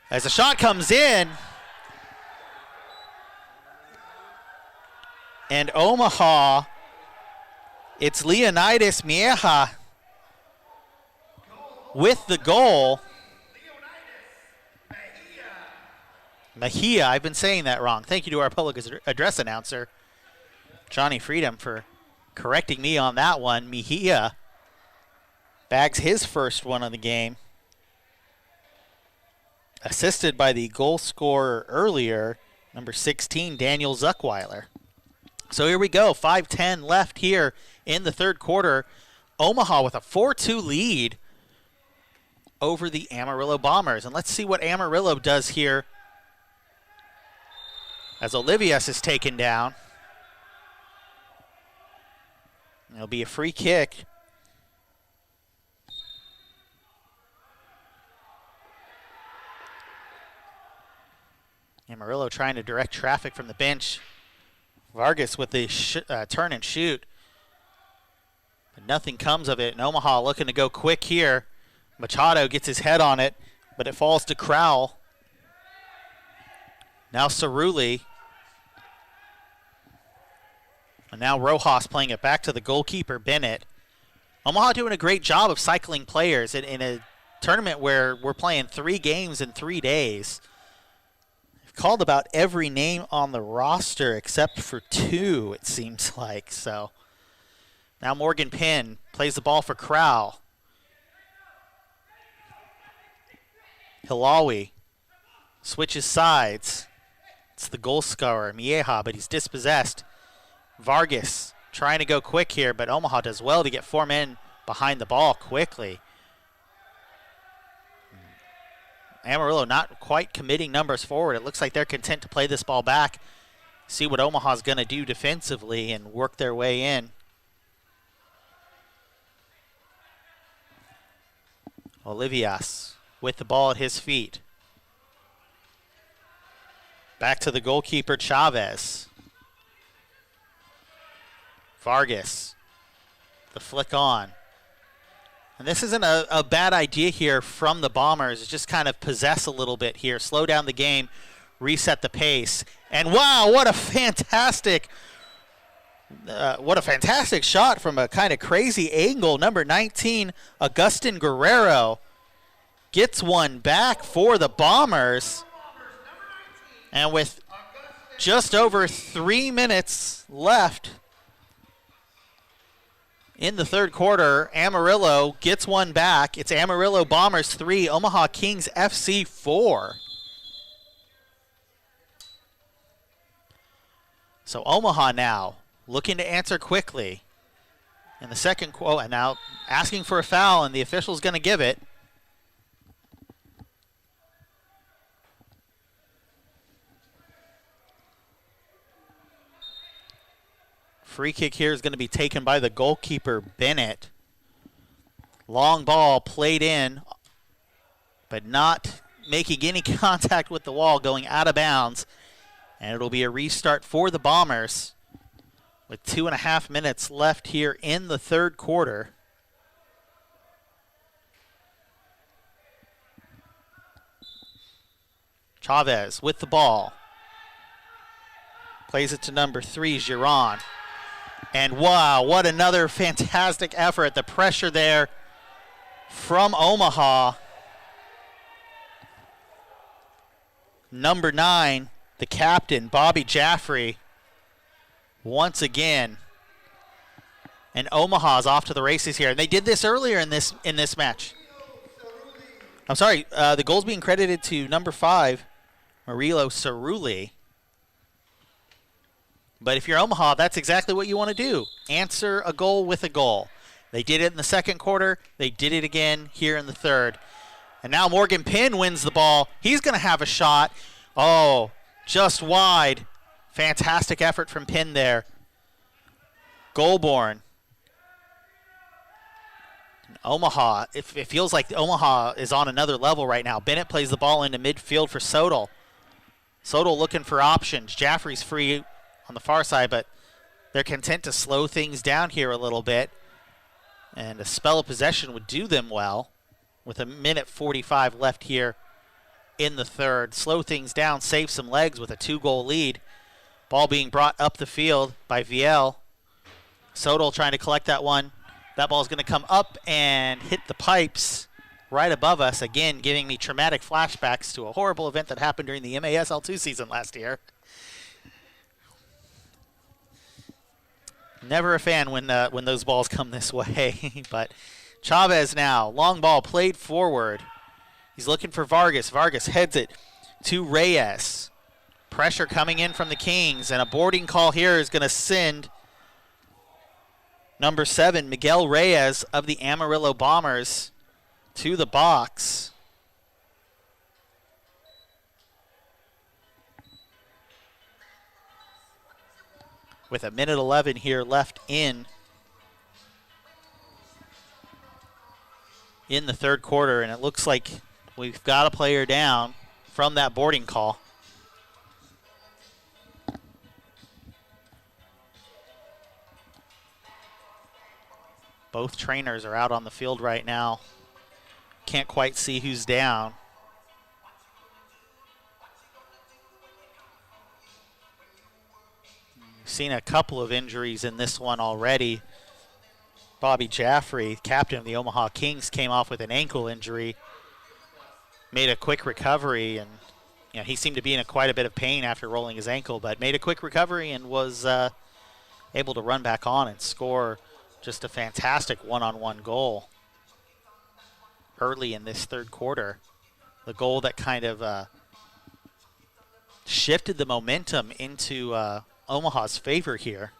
As the shot comes in, and Omaha, it's Leonidas Mieja with the goal. Mejia, I've been saying that wrong. Thank you to our public address announcer, Johnny Freedom, for correcting me on that one. Mejia bags his first one of the game, assisted by the goal scorer earlier, number 16, Daniel Zuckweiler. So here we go, 5:10 left here in the third quarter. Omaha with a 4-2 lead over the Amarillo Bombers. And let's see what Amarillo does here as Olivias is taken down. It'll be a free kick. Amarillo trying to direct traffic from the bench. Vargas with the turn and shoot. But nothing comes of it. And Omaha looking to go quick here. Machado gets his head on it, but it falls to Crowell. Now Cerulli. And now Rojas playing it back to the goalkeeper, Bennett. Omaha doing a great job of cycling players in a tournament where we're playing 3 games in 3 days. They've called about every name on the roster except for 2, it seems like. So now Morgan Pinn plays the ball for Crowell. Hilawi switches sides. It's the goal scorer, Mieja, but he's dispossessed. Vargas trying to go quick here, but Omaha does well to get 4 men behind the ball quickly. Amarillo not quite committing numbers forward. It looks like they're content to play this ball back, see what Omaha's going to do defensively, and work their way in. Olivias with the ball at his feet. Back to the goalkeeper, Chavez. Vargas, the flick on. And this isn't a bad idea here from the Bombers. It's just kind of possess a little bit here, slow down the game, reset the pace. And wow, what a fantastic shot from a kind of crazy angle. Number 19, Agustin Guerrero, gets one back for the Bombers. And with just over 3 minutes left in the third quarter, Amarillo gets one back. It's Amarillo Bombers 3, Omaha Kings FC 4. So Omaha now looking to answer quickly in the second quarter, and now asking for a foul, and the official's going to give it. Free kick here is going to be taken by the goalkeeper, Bennett. Long ball played in, but not making any contact with the wall, going out of bounds. And it'll be a restart for the Bombers with 2.5 minutes left here in the third quarter. Chavez with the ball. Plays it to number 3, Giron. And wow, what another fantastic effort. The pressure there from Omaha. Number 9, the captain, Bobby Jaffrey, once again. And Omaha's off to the races here. And they did this earlier in this match. I'm sorry, the goal's being credited to number 5, Amarillo Cerulli. But if you're Omaha, that's exactly what you want to do. Answer a goal with a goal. They did it in the second quarter. They did it again here in the third. And now Morgan Pinn wins the ball. He's going to have a shot. Oh, just wide. Fantastic effort from Pinn there. Goalborn. Omaha, it feels like Omaha is on another level right now. Bennett plays the ball into midfield for Sodal. Sodal looking for options. Jaffrey's free on the far side, but they're content to slow things down here a little bit. And a spell of possession would do them well with 1:45 left here in the third. Slow things down, save some legs with a 2-goal lead. Ball being brought up the field by Viel. Sodal trying to collect that one. That ball's going to come up and hit the pipes right above us. Again, giving me traumatic flashbacks to a horrible event that happened during the MASL2 season last year. Never a fan when those balls come this way. But Chavez now, long ball played forward. He's looking for Vargas. Vargas heads it to Reyes. Pressure coming in from the Kings, and a boarding call here is going to send number 7, Miguel Reyes of the Amarillo Bombers, to the box. With 1:11 here left in the third quarter, and it looks like we've got a player down from that boarding call. Both trainers are out on the field right now. Can't quite see who's down. Seen a couple of injuries in this one already. Bobby Jaffrey, captain of the Omaha Kings, came off with an ankle injury. Made a quick recovery, and he seemed to be in quite a bit of pain after rolling his ankle, but made a quick recovery and was able to run back on and score just a fantastic one-on-one goal early in this third quarter. The goal that kind of shifted the momentum into Omaha's favor here.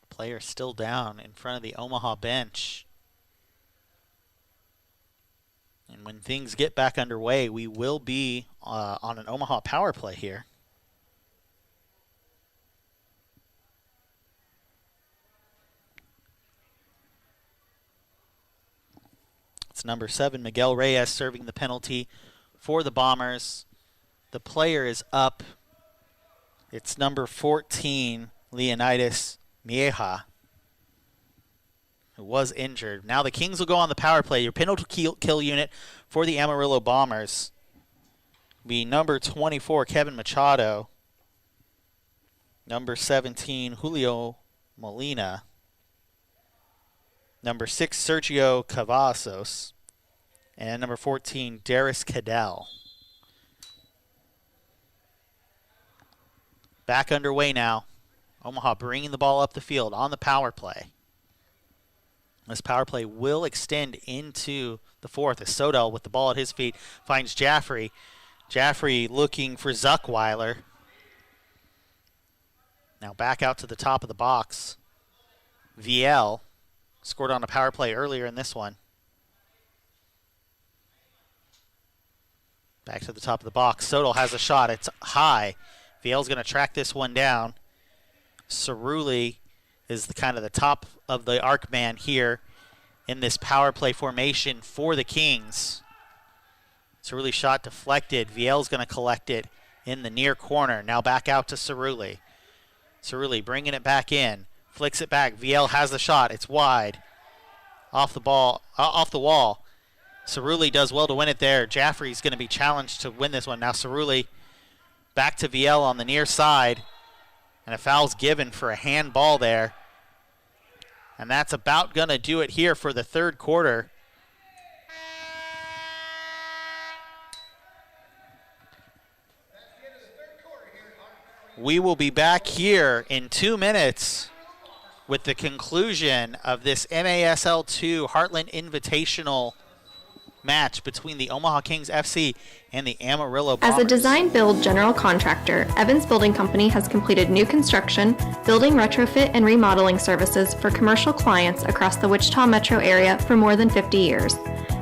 Player still down in front of the Omaha bench. And when things get back underway, we will be on an Omaha power play here. It's number 7, Miguel Reyes, serving the penalty for the Bombers. The player is up. It's number 14, Leonidas Mieja, who was injured. Now the Kings will go on the power play. Your penalty kill unit for the Amarillo Bombers be number 24, Kevin Machado, number 17, Julio Molina, number 6, Sergio Cavazos, and number 14, Darius Cadell. Back underway now. Omaha bringing the ball up the field on the power play. This power play will extend into the fourth as Sodell, with the ball at his feet, finds Jaffrey. Jaffrey looking for Zuckweiler. Now back out to the top of the box. VL scored on a power play earlier in this one. Back to the top of the box. Sodell has a shot. It's high. VL's going to track this one down. Cerulli is the kind of the top of the arc man here in this power play formation for the Kings. Cerulli shot deflected. VL's going to collect it in the near corner. Now back out to Cerulli. Cerulli bringing it back in. Flicks it back. VL has the shot. It's wide. Off the ball, off the wall. Cerulli does well to win it there. Jaffrey's going to be challenged to win this one. Now Cerulli back to VL on the near side. And a foul's given for a handball there. And that's about going to do it here for the third quarter. We will be back here in 2 minutes with the conclusion of this MASL 2 Heartland Invitational match between the Omaha Kings FC and the Amarillo Bombers. As a design-build general contractor, Evans Building Company has completed new construction, building retrofit, and remodeling services for commercial clients across the Wichita metro area for more than 50 years.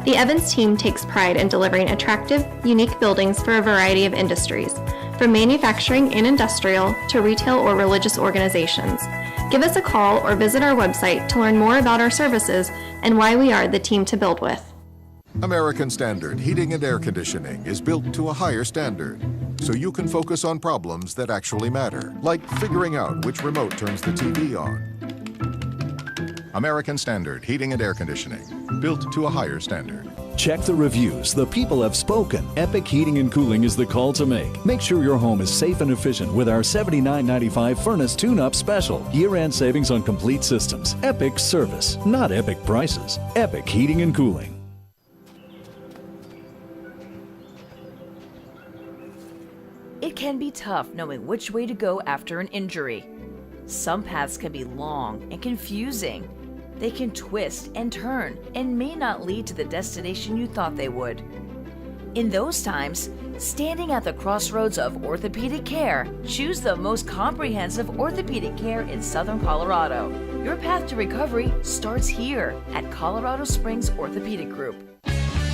The Evans team takes pride in delivering attractive, unique buildings for a variety of industries, from manufacturing and industrial to retail or religious organizations. Give us a call or visit our website to learn more about our services and why we are the team to build with. American Standard Heating and Air Conditioning is built to a higher standard, so you can focus on problems that actually matter, like figuring out which remote turns the TV on. American Standard Heating and Air Conditioning, built to a higher standard. Check the reviews. The people have spoken. Epic Heating and Cooling is the call to make. Make sure your home is safe and efficient with our $79.95 furnace tune-up special. Year-end savings on complete systems. Epic service, not epic prices. Epic Heating and Cooling. It can be tough knowing which way to go after an injury. Some paths can be long and confusing. They can twist and turn and may not lead to the destination you thought they would. In those times, standing at the crossroads of orthopedic care, choose the most comprehensive orthopedic care in Southern Colorado. Your path to recovery starts here at Colorado Springs Orthopedic Group.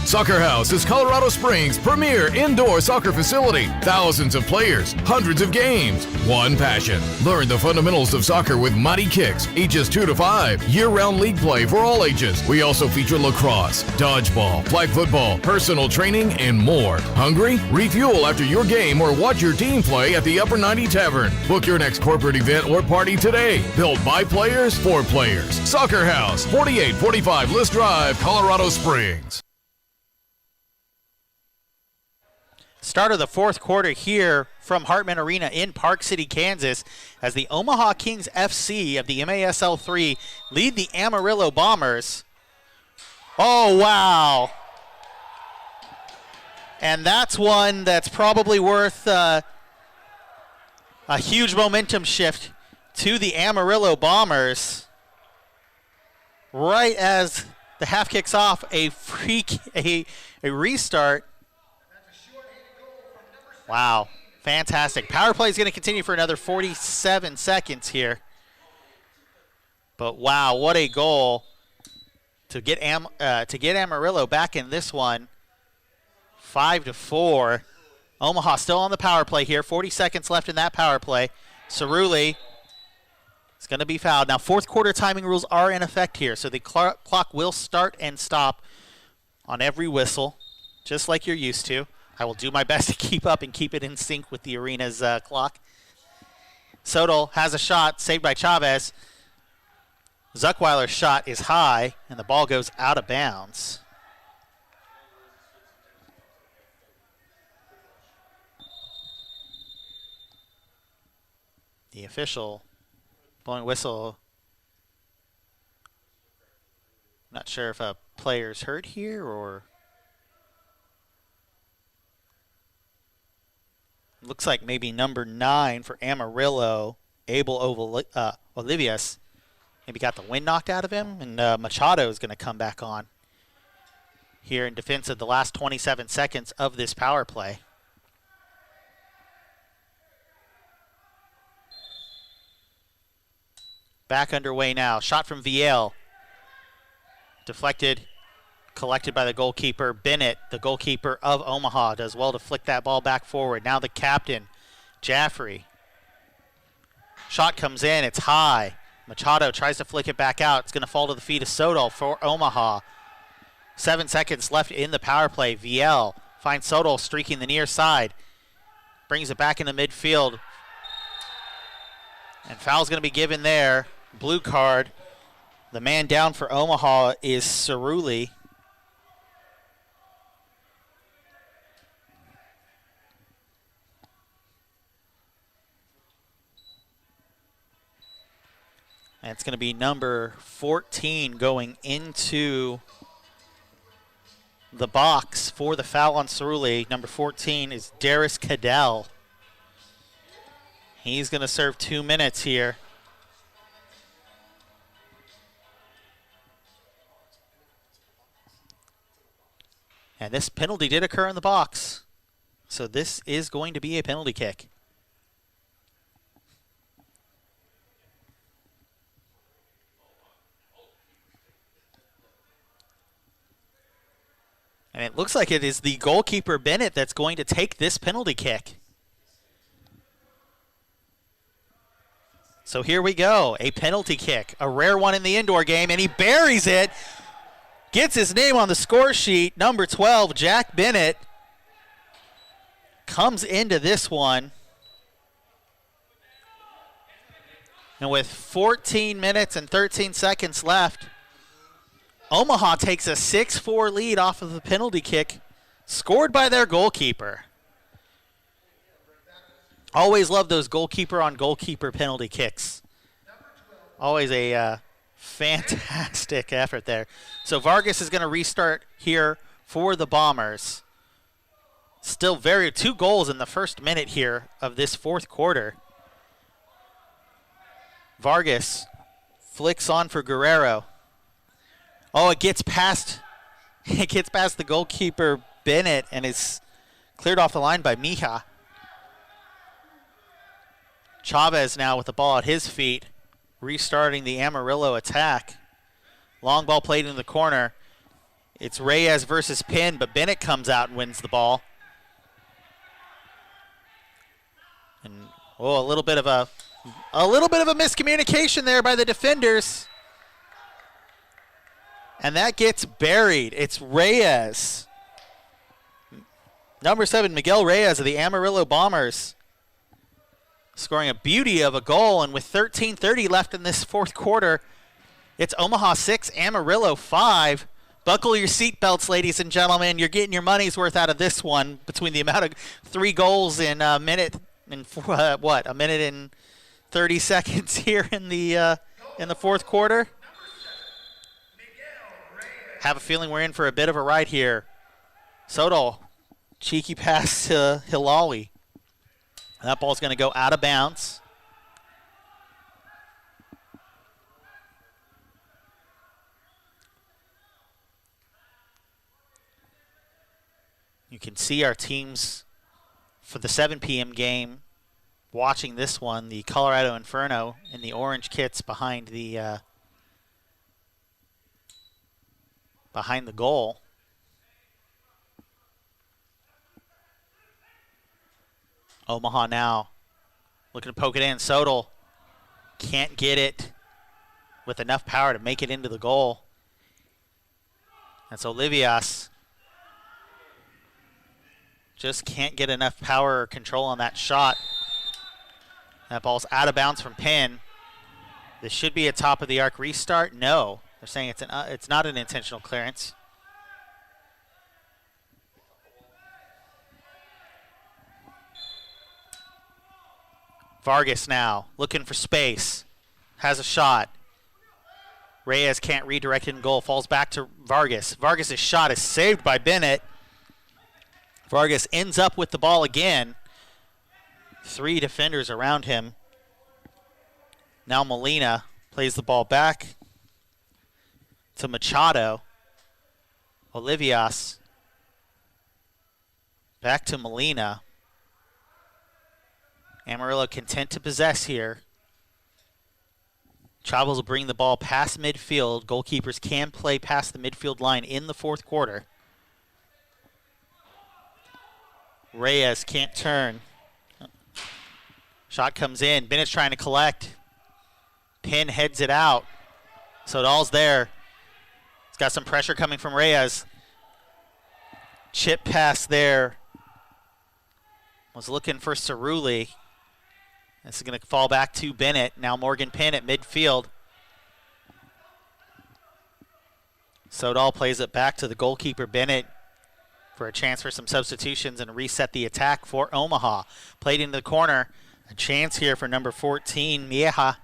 Soccer House is Colorado Springs' premier indoor soccer facility. Thousands of players, hundreds of games, one passion. Learn the fundamentals of soccer with Mighty Kicks, ages 2 to 5. Year-round league play for all ages. We also feature lacrosse, dodgeball, flag football, personal training, and more. Hungry? Refuel after your game or watch your team play at the Upper 90 Tavern. Book your next corporate event or party today. Built by players for players. Soccer House, 4845 List Drive, Colorado Springs. Start of the fourth quarter here from Hartman Arena in Park City, Kansas, as the Omaha Kings FC of the MASL 3 lead the Amarillo Bombers. Oh, wow. And that's one that's probably worth a huge momentum shift to the Amarillo Bombers. Right as the half kicks off, a restart. Wow, fantastic. Power play is going to continue for another 47 seconds here. But wow, what a goal to get Amarillo back in this one. 5-4. Omaha still on the power play here. 40 seconds left in that power play. Cerulli is going to be fouled. Now, fourth quarter timing rules are in effect here, so the clock will start and stop on every whistle, just like you're used to. I will do my best to keep up and keep it in sync with the arena's clock. Sodal has a shot, saved by Chavez. Zuckweiler's shot is high, and the ball goes out of bounds. The official blowing whistle. Not sure if a player's hurt here or... Looks like maybe number 9 for Amarillo, Abel Olivias, maybe got the wind knocked out of him, and Machado is going to come back on here in defense of the last 27 seconds of this power play. Back underway now. Shot from Viel. Deflected, collected by the goalkeeper. Bennett, the goalkeeper of Omaha, does well to flick that ball back forward. Now the captain, Jaffrey. Shot comes in. It's high. Machado tries to flick it back out. It's going to fall to the feet of Sodal for Omaha. 7 seconds left in the power play. Viel finds Sodal streaking the near side. Brings it back into midfield. And foul's going to be given there. Blue card. The man down for Omaha is Cerulli. And it's going to be number 14 going into the box for the foul on Cerulli. Number 14 is Darius Cadell. He's going to serve 2 minutes here. And this penalty did occur in the box. So this is going to be a penalty kick. And it looks like it is the goalkeeper, Bennett, that's going to take this penalty kick. So here we go, a penalty kick, a rare one in the indoor game, and he buries it. Gets his name on the score sheet. Number 12, Jack Bennett, comes into this one. And with 14 minutes and 13 seconds left, Omaha takes a 6-4 lead off of the penalty kick scored by their goalkeeper. Always love those goalkeeper-on-goalkeeper penalty kicks. Always a fantastic effort there. So Vargas is going to restart here for the Bombers. Still 2 goals in the first minute here of this fourth quarter. Vargas flicks on for Guerrero. Oh, it gets past the goalkeeper Bennett and is cleared off the line by Mija. Chavez now with the ball at his feet, restarting the Amarillo attack. Long ball played in the corner. It's Reyes versus Penn, but Bennett comes out and wins the ball. And a little bit of a miscommunication there by the defenders. And that gets buried. It's Reyes. Number 7, Miguel Reyes of the Amarillo Bombers, scoring a beauty of a goal. And with 13:30 left in this fourth quarter, it's Omaha 6, Amarillo 5. Buckle your seatbelts, ladies and gentlemen. You're getting your money's worth out of this one between the amount of 3 goals in a minute and a minute and 30 seconds here in the fourth quarter. Have a feeling we're in for a bit of a ride here. Sodal, cheeky pass to Hilali. That ball's going to go out of bounds. You can see our teams for the 7 p.m. game watching this one. The Colorado Inferno in the orange kits behind the goal. Omaha now looking to poke it in. Sodal can't get it with enough power to make it into the goal. That's Olivias Just can't get enough power or control on that shot. That ball's out of bounds from Penn. This should be a top of the arc restart. No, they're saying it's not an intentional clearance. Vargas now looking for space. Has a shot. Reyes can't redirect it in goal. Falls back to Vargas. Vargas' shot is saved by Bennett. Vargas ends up with the ball again. 3 defenders around him. Now Molina plays the ball back to Machado. Olivias. Back to Molina. Amarillo content to possess here. Chavez will bring the ball past midfield. Goalkeepers can play past the midfield line in the fourth quarter. Reyes can't turn. Shot comes in. Bennett's trying to collect. Penn heads it out. Sodal's there. He's got some pressure coming from Reyes. Chip pass there. Was looking for Cerulli. This is going to fall back to Bennett. Now Morgan Penn at midfield. Sodal plays it back to the goalkeeper, Bennett, for a chance for some substitutions and reset the attack for Omaha. Played into the corner. A chance here for number 14, Mieja.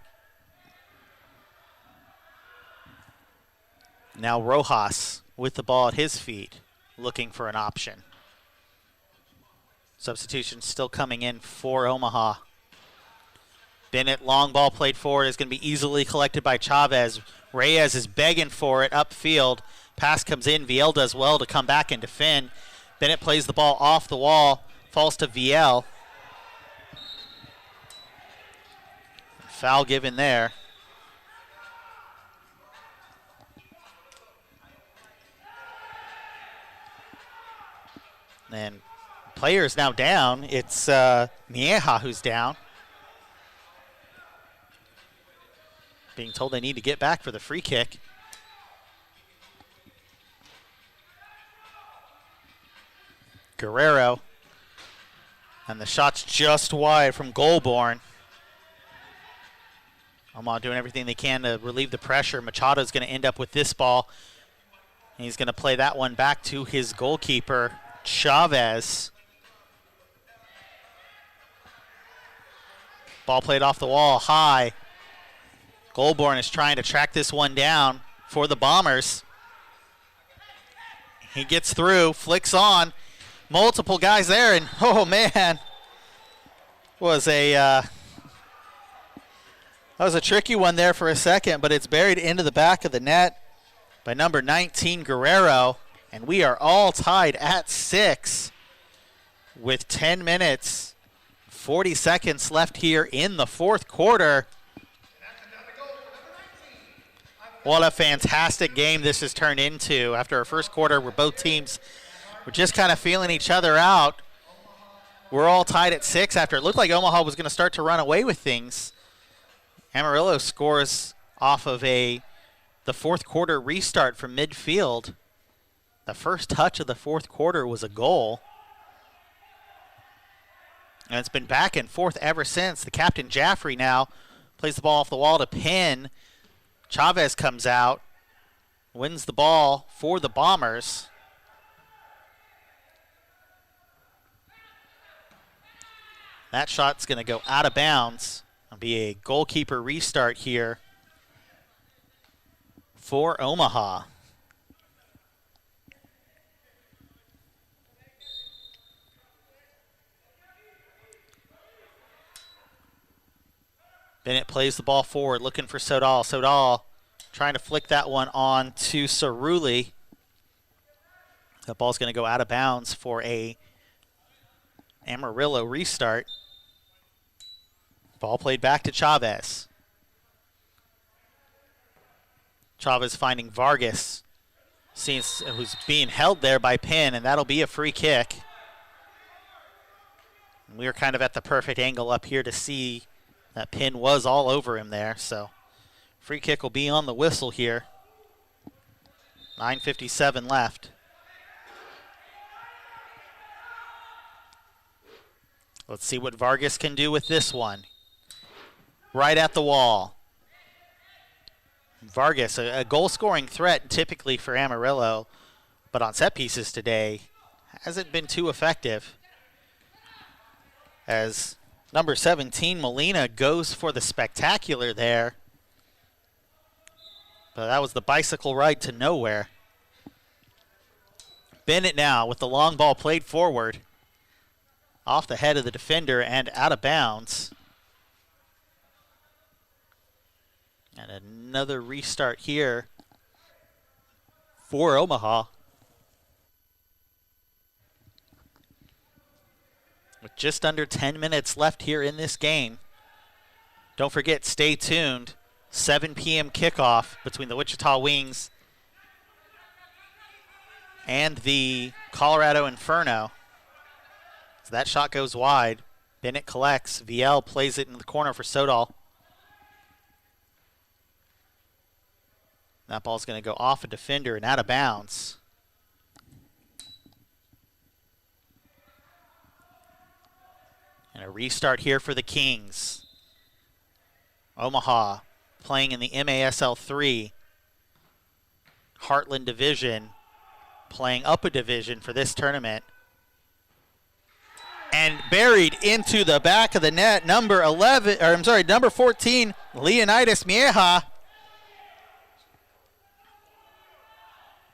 Now Rojas with the ball at his feet, looking for an option. Substitution still coming in for Omaha. Bennett, long ball played forward, is going to be easily collected by Chavez. Reyes is begging for it upfield. Pass comes in. Viel does well to come back and defend. Bennett plays the ball off the wall. Falls to Viel. Foul given there. And players now down. It's Mieja who's down. Being told they need to get back for the free kick. Guerrero. And the shot's just wide from Goalborn. Omaha doing everything they can to relieve the pressure. Machado's going to end up with this ball. And he's going to play that one back to his goalkeeper, Chavez. Ball played off the wall, high. Goalborn is trying to track this one down for the Bombers. He gets through, flicks on. Multiple guys there, and oh man, that was a tricky one there for a second, but it's buried into the back of the net by number 19, Guerrero, and we are all tied at 6 with 10 minutes, 40 seconds left here in the fourth quarter. What a fantastic game this has turned into after our first quarter where both teams were just kind of feeling each other out. We're all tied at 6 after it looked like Omaha was going to start to run away with things. Amarillo scores off of the fourth quarter restart from midfield. The first touch of the fourth quarter was a goal. And it's been back and forth ever since. The captain, Jaffrey, now plays the ball off the wall to Penn. Chavez comes out, wins the ball for the Bombers. That shot's going to go out of bounds. It'll be a goalkeeper restart here for Omaha. Bennett plays the ball forward, looking for Sodal. Sodal trying to flick that one on to Cerulli. That ball's going to go out of bounds for a Amarillo restart. Ball played back to Chavez. Chavez finding Vargas, who's being held there by Penn, and that'll be a free kick. And we were kind of at the perfect angle up here to see that Penn was all over him there, so free kick will be on the whistle here. 9:57 left. Let's see what Vargas can do with this one. Right at the wall. Vargas, a goal-scoring threat typically for Amarillo, but on set pieces today hasn't been too effective. As number 17, Molina, goes for the spectacular there. But that was the bicycle ride to nowhere. Bennett now with the long ball played forward. Off the head of the defender and out of bounds. And another restart here for Omaha. With just under 10 minutes left here in this game. Don't forget, stay tuned. 7 p.m. kickoff between the Wichita Wings and the Colorado Inferno. So that shot goes wide. Bennett collects. VL plays it in the corner for Sodal. That ball's going to go off a defender and out of bounds. And a restart here for the Kings. Omaha playing in the MASL 3. Heartland division, playing up a division for this tournament. And buried into the back of the net, number 14, Leonidas Mieja.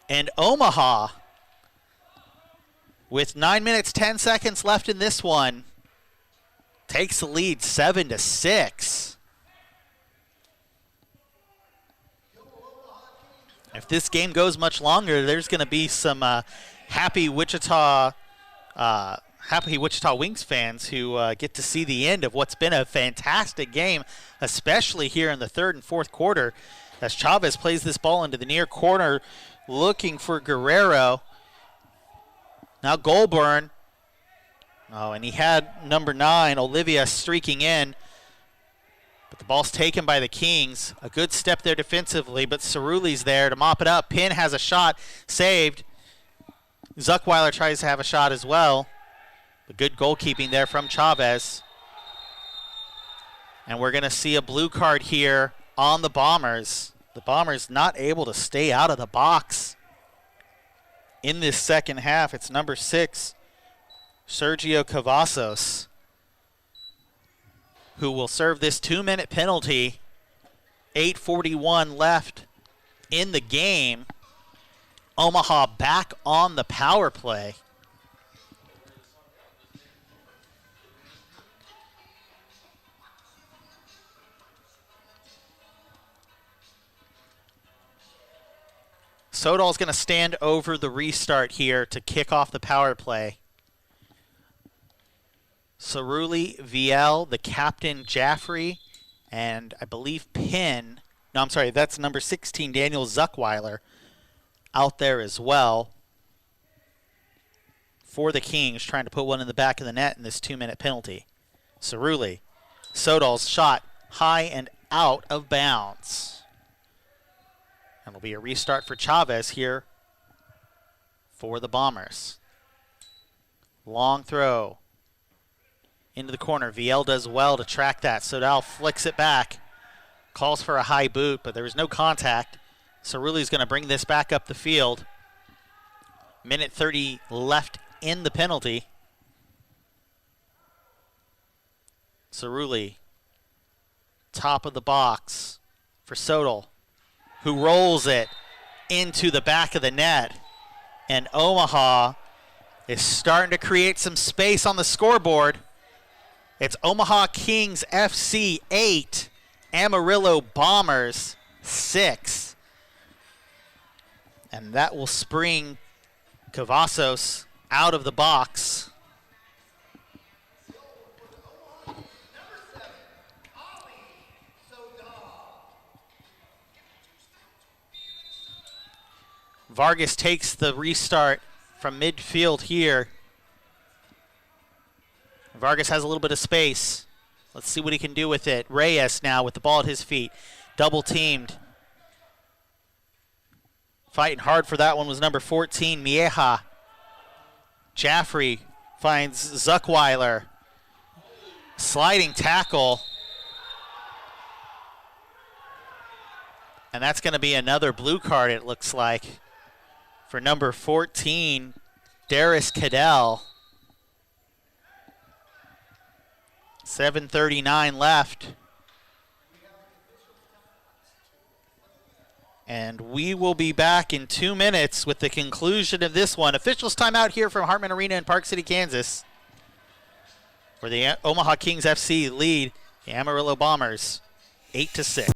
And Omaha, with 9 minutes, 10 seconds left in this one, takes the lead 7-6. If this game goes much longer, there's going to be some happy Wichita Wings fans who get to see the end of what's been a fantastic game, especially here in the third and fourth quarter, as Chavez plays this ball into the near corner, looking for Guerrero. Now Goulburn. Oh, and he had number 9, Olivia, streaking in. But the ball's taken by the Kings. A good step there defensively, but Ceruli's there to mop it up. Pinn has a shot, saved. Zuckweiler tries to have a shot as well. But good goalkeeping there from Chavez. And we're going to see a blue card here on the Bombers. The Bombers not able to stay out of the box in this second half. It's number 6, Sergio Cavazos, who will serve this 2-minute penalty. 8:41 left in the game. Omaha back on the power play. Sodal's going to stand over the restart here to kick off the power play. Ceruli, VL, the captain, Jaffrey, and I believe Pinn. No, I'm sorry, that's number 16, Daniel Zuckweiler, out there as well for the Kings, trying to put one in the back of the net in this 2-minute penalty. Ceruli. Sodal's shot high and out of bounds. And it'll be a restart for Chavez here for the Bombers. Long throw into the corner. VL does well to track that. Sodal flicks it back. Calls for a high boot, but there was no contact. Ceruli's going to bring this back up the field. Minute 30 left in the penalty. Ceruli, top of the box for Sodal, who rolls it into the back of the net. And Omaha is starting to create some space on the scoreboard. It's Omaha Kings FC 8, Amarillo Bombers 6. And that will spring Cavazos out of the box. Vargas takes the restart from midfield here. Vargas has a little bit of space. Let's see what he can do with it. Reyes now with the ball at his feet. Double teamed. Fighting hard for that one was number 14, Mieja. Jaffrey finds Zuckweiler. sliding tackle. And that's going to be another blue card, it looks like, for number 14, Darius Cadell. 7:39 left. And we will be back in 2 minutes with the conclusion of this one. Officials timeout here from Hartman Arena in Park City, Kansas, where the Omaha Kings FC lead the Amarillo Bombers 8-6.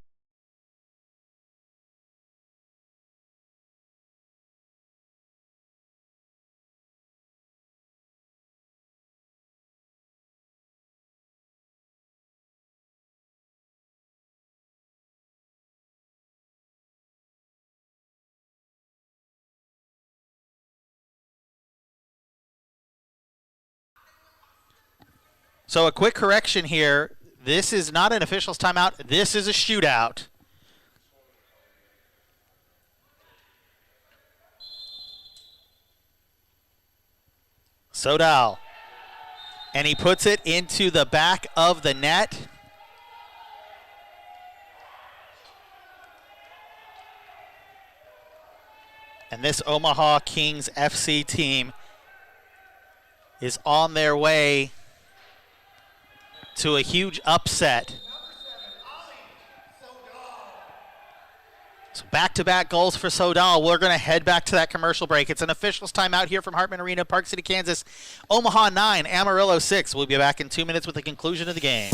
So a quick correction here. This is not an official's timeout. This is a shootout. Sodal. And he puts it into the back of the net. And this Omaha Kings FC team is on their way to a huge upset. So back-to-back goals for Sodal. We're going to head back to that commercial break. It's an officials timeout here from Hartman Arena, Park City, Kansas. Omaha 9, Amarillo 6. We'll be back in 2 minutes with the conclusion of the game.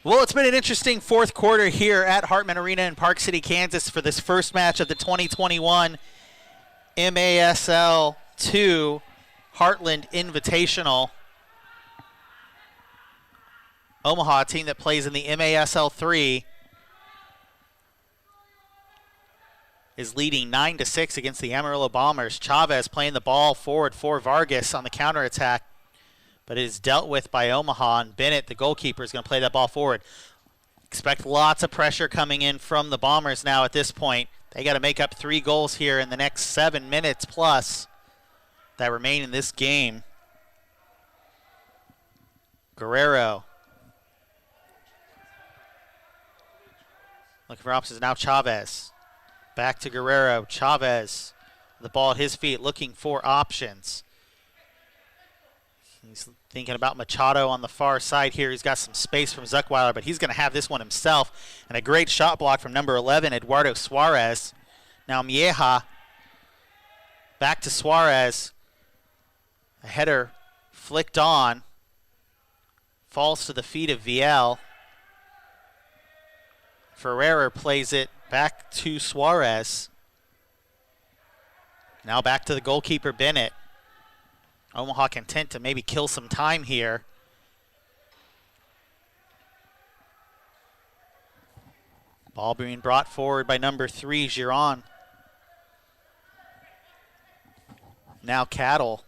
Well, it's been an interesting fourth quarter here at Hartman Arena in Park City, Kansas for this first match of the 2021 MASL 2 Heartland Invitational. Omaha, a team that plays in the MASL 3, is leading 9-6 against the Amarillo Bombers. Chavez playing the ball forward for Vargas on the counterattack, but it is dealt with by Omaha, and Bennett, the goalkeeper, is going to play that ball forward. Expect lots of pressure coming in from the Bombers now at this point. They got to make up 3 goals here in the next 7 minutes plus that remain in this game. Guerrero. Looking for options now, Chavez. Back to Guerrero. Chavez, the ball at his feet, looking for options. He's thinking about Machado on the far side here. He's got some space from Zuckweiler, but he's going to have this one himself. And a great shot block from number 11, Eduardo Suarez. Now Mieja. Back to Suarez. A header flicked on. Falls to the feet of Viel. Ferreira plays it back to Suarez. Now back to the goalkeeper, Bennett. Omaha content to maybe kill some time here. Ball being brought forward by number 3, Giron. Now Cattle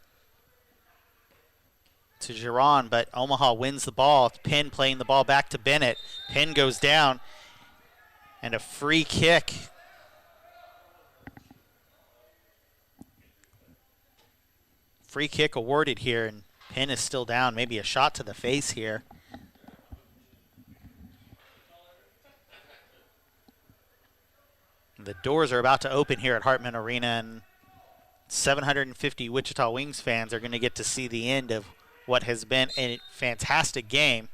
to Giron, but Omaha wins the ball. Penn playing the ball back to Bennett. Penn goes down, and a free kick. Free kick awarded here, and Penn is still down. Maybe a shot to the face here. The doors are about to open here at Hartman Arena, and 750 Wichita Wings fans are going to get to see the end of what has been a fantastic game.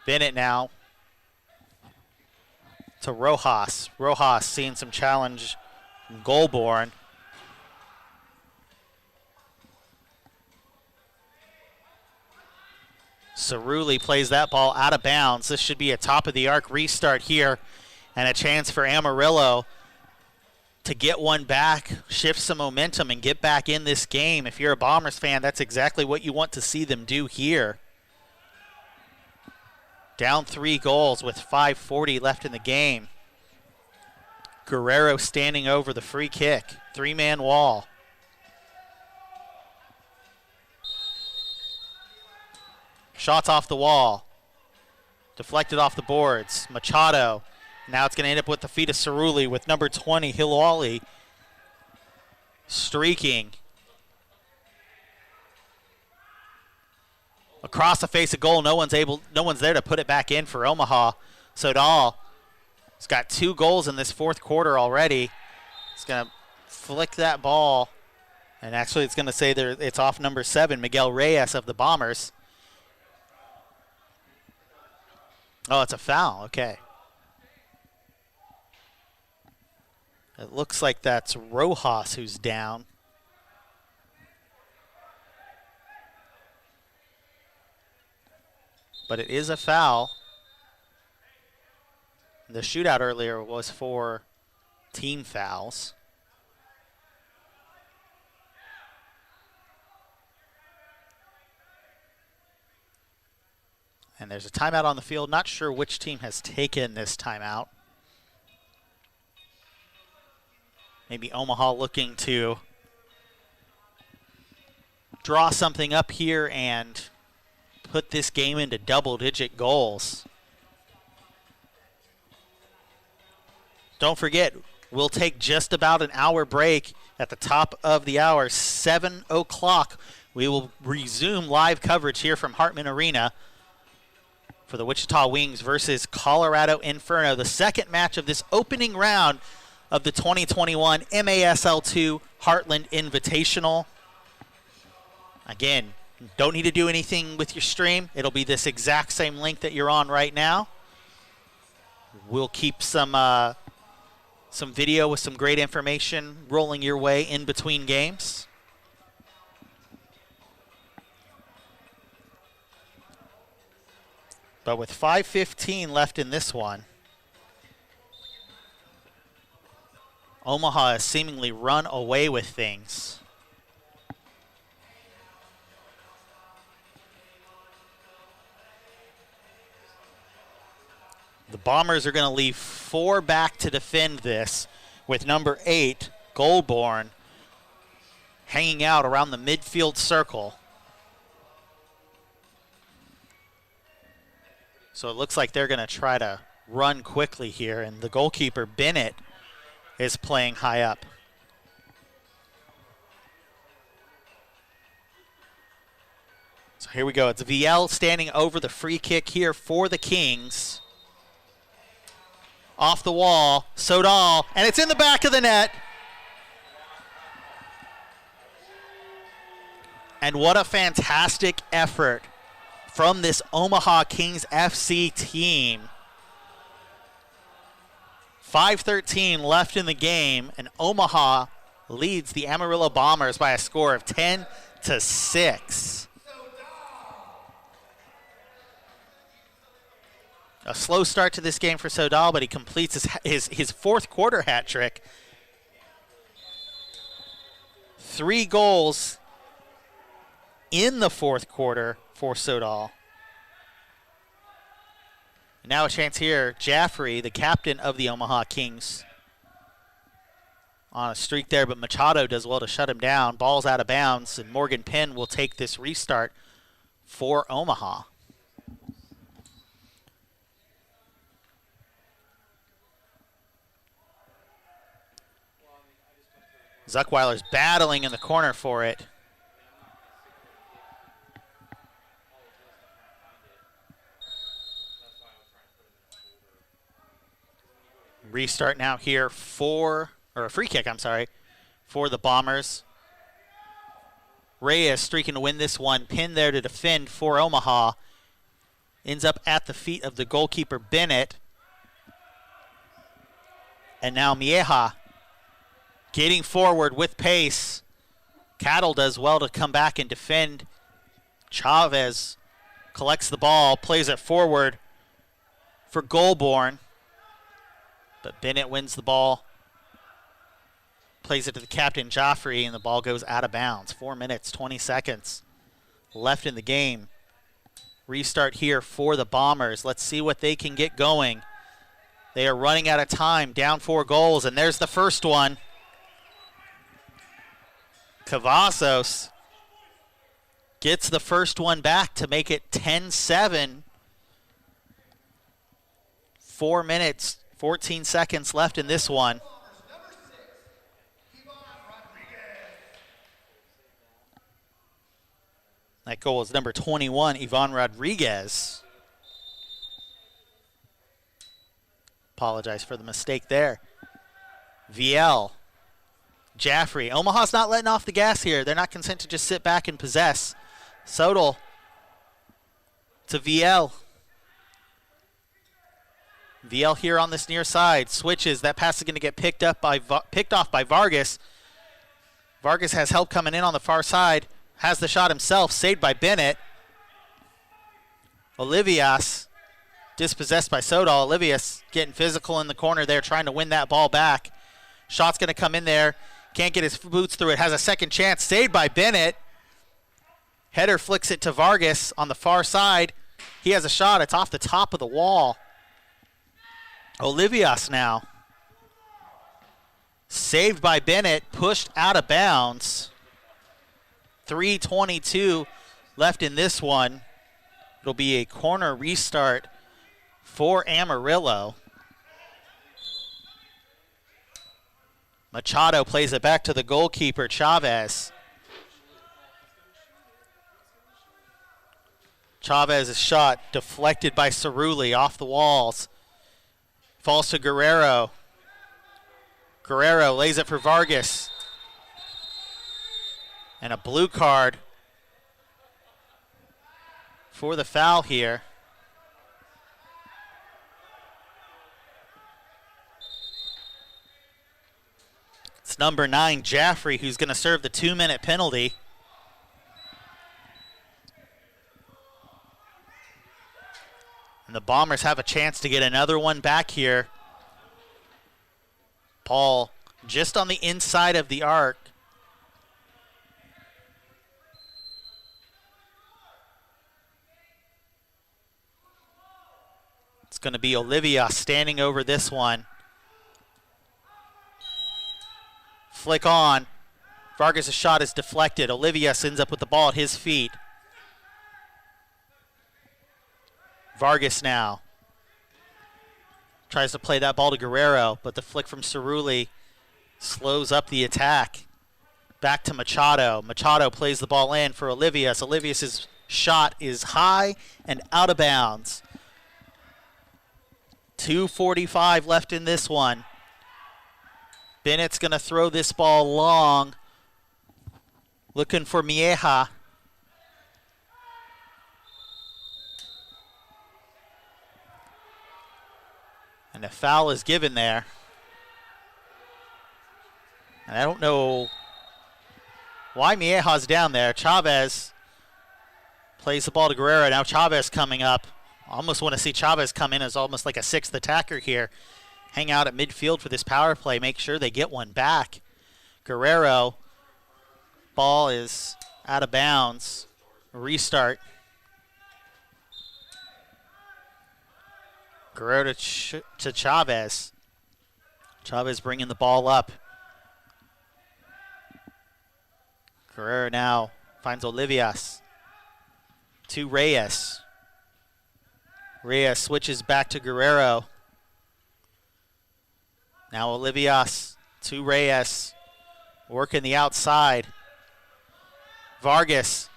Bennett now to Rojas. Rojas seeing some challenge from Goalborn. Cerulli plays that ball out of bounds. This should be a top-of-the-arc restart here and a chance for Amarillo to get one back, shift some momentum, and get back in this game. If you're a Bombers fan, that's exactly what you want to see them do here. Down 3 goals with 5:40 left in the game. Guerrero standing over the free kick. 3-man wall. Shots off the wall. Deflected off the boards. Machado. Now it's going to end up with the feet of Cerulli with number 20, Hilali, streaking. Across the face of goal, no one's there to put it back in for Omaha. Sodal has got 2 goals in this fourth quarter already. It's going to flick that ball. And actually it's going to say it's off number 7, Miguel Reyes of the Bombers. Oh, it's a foul. Okay. It looks like that's Rojas who's down. But it is a foul. The shootout earlier was for team fouls. And there's a timeout on the field. Not sure which team has taken this timeout. Maybe Omaha looking to draw something up here and put this game into double-digit goals. Don't forget, we'll take just about an hour break at the top of the hour, 7 o'clock. We will resume live coverage here from Hartman Arena for the Wichita Wings versus Colorado Inferno, the second match of this opening round of the 2021 MASL2 Heartland Invitational. Again, don't need to do anything with your stream. It'll be this exact same link that you're on right now. We'll keep some video with some great information rolling your way in between games. But with 5:15 left in this one, Omaha has seemingly run away with things. The Bombers are going to leave 4 back to defend this, with number 8, Goalborn, hanging out around the midfield circle. So it looks like they're going to try to run quickly here, and the goalkeeper, Bennett, is playing high up. So here we go. It's VL standing over the free kick here for the Kings. Off the wall, Sodal, and it's in the back of the net. And what a fantastic effort from this Omaha Kings FC team. 5:13 left in the game, and Omaha leads the Amarillo Bombers by a score of 10-6. A slow start to this game for Sodal, but he completes his fourth quarter hat trick. 3 goals in the fourth quarter for Sodal. Now a chance here, Jaffrey, the captain of the Omaha Kings, on a streak there, but Machado does well to shut him down. Ball's out of bounds, and Morgan Penn will take this restart for Omaha. Zuckweiler's battling in the corner for it. Restart now here a free kick, for the Bombers. Reyes streaking to win this one. Pinned there to defend for Omaha. Ends up at the feet of the goalkeeper, Bennett. And now Mieja getting forward with pace. Cattle does well to come back and defend. Chavez collects the ball, plays it forward for Goulbourne. But Bennett wins the ball. Plays it to the captain, Joffrey, and the ball goes out of bounds. 4 minutes, 20 seconds left in the game. Restart here for the Bombers. Let's see what they can get going. They are running out of time, down 4 goals, and there's the first one. Cavazos gets the first one back to make it 10-7. 4 minutes, 14 seconds left in this one. That goal is number 21, Ivan Rodriguez. Apologize for the mistake there. VL. Jaffrey. Omaha's not letting off the gas here. They're not content to just sit back and possess. Sodal to VL. VL here on this near side. Switches. That pass is going to get picked off by Vargas. Vargas has help coming in on the far side. Has the shot himself, saved by Bennett. Olivias dispossessed by Sodal. Olivias getting physical in the corner there, trying to win that ball back. Shot's going to come in there. Can't get his boots through it. Has a second chance, saved by Bennett. Header flicks it to Vargas on the far side. He has a shot. It's off the top of the wall. Olivias now. Saved by Bennett, pushed out of bounds. 3:22 left in this one. It'll be a corner restart for Amarillo. Machado plays it back to the goalkeeper, Chavez. Chavez's shot deflected by Cerulli off the walls. Falls to Guerrero. Guerrero lays it for Vargas. And a blue card for the foul here. It's number 9, Jaffrey, who's going to serve the 2-minute penalty. And the Bombers have a chance to get another one back here. Paul just on the inside of the arc. It's going to be Olivia standing over this one. Flick on. Vargas' shot is deflected. Olivia ends up with the ball at his feet. Vargas now tries to play that ball to Guerrero, but the flick from Cerulli slows up the attack. Back to Machado. Machado plays the ball in for Olivias. Olivias' shot is high and out of bounds. 2:45 left in this one. Bennett's going to throw this ball long. Looking for Mieja. And a foul is given there. And I don't know why Mieja's down there. Chavez plays the ball to Guerrero. Now Chavez coming up. Almost want to see Chavez come in as almost like a 6th attacker here. Hang out at midfield for this power play. Make sure they get one back. Guerrero. Ball is out of bounds. Restart. Guerrero to Chavez. Chavez bringing the ball up. Guerrero now finds Olivias. To Reyes. Reyes switches back to Guerrero. Now Olivias to Reyes. Working the outside. Vargas.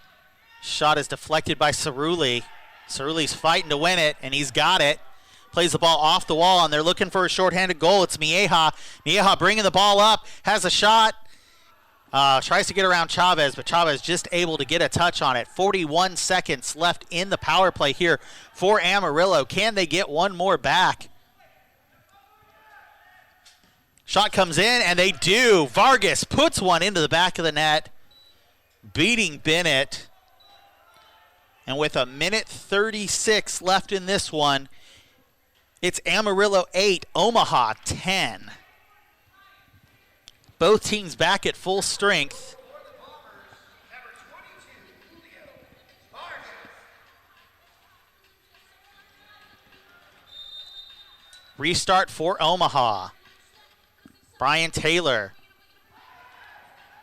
Shot is deflected by Cerulli. Cerulli's fighting to win it, and he's got it. Plays the ball off the wall, and they're looking for a shorthanded goal. It's Mieja. Mieja bringing the ball up. Has a shot. Tries to get around Chavez, but Chavez just able to get a touch on it. 41 seconds left in the power play here for Amarillo. Can they get one more back? Shot comes in, and they do. Vargas puts one into the back of the net, beating Bennett. And with a minute 36 left in this one, it's Amarillo 8, Omaha 10. Both teams back at full strength. Restart for Omaha. Brian Taylor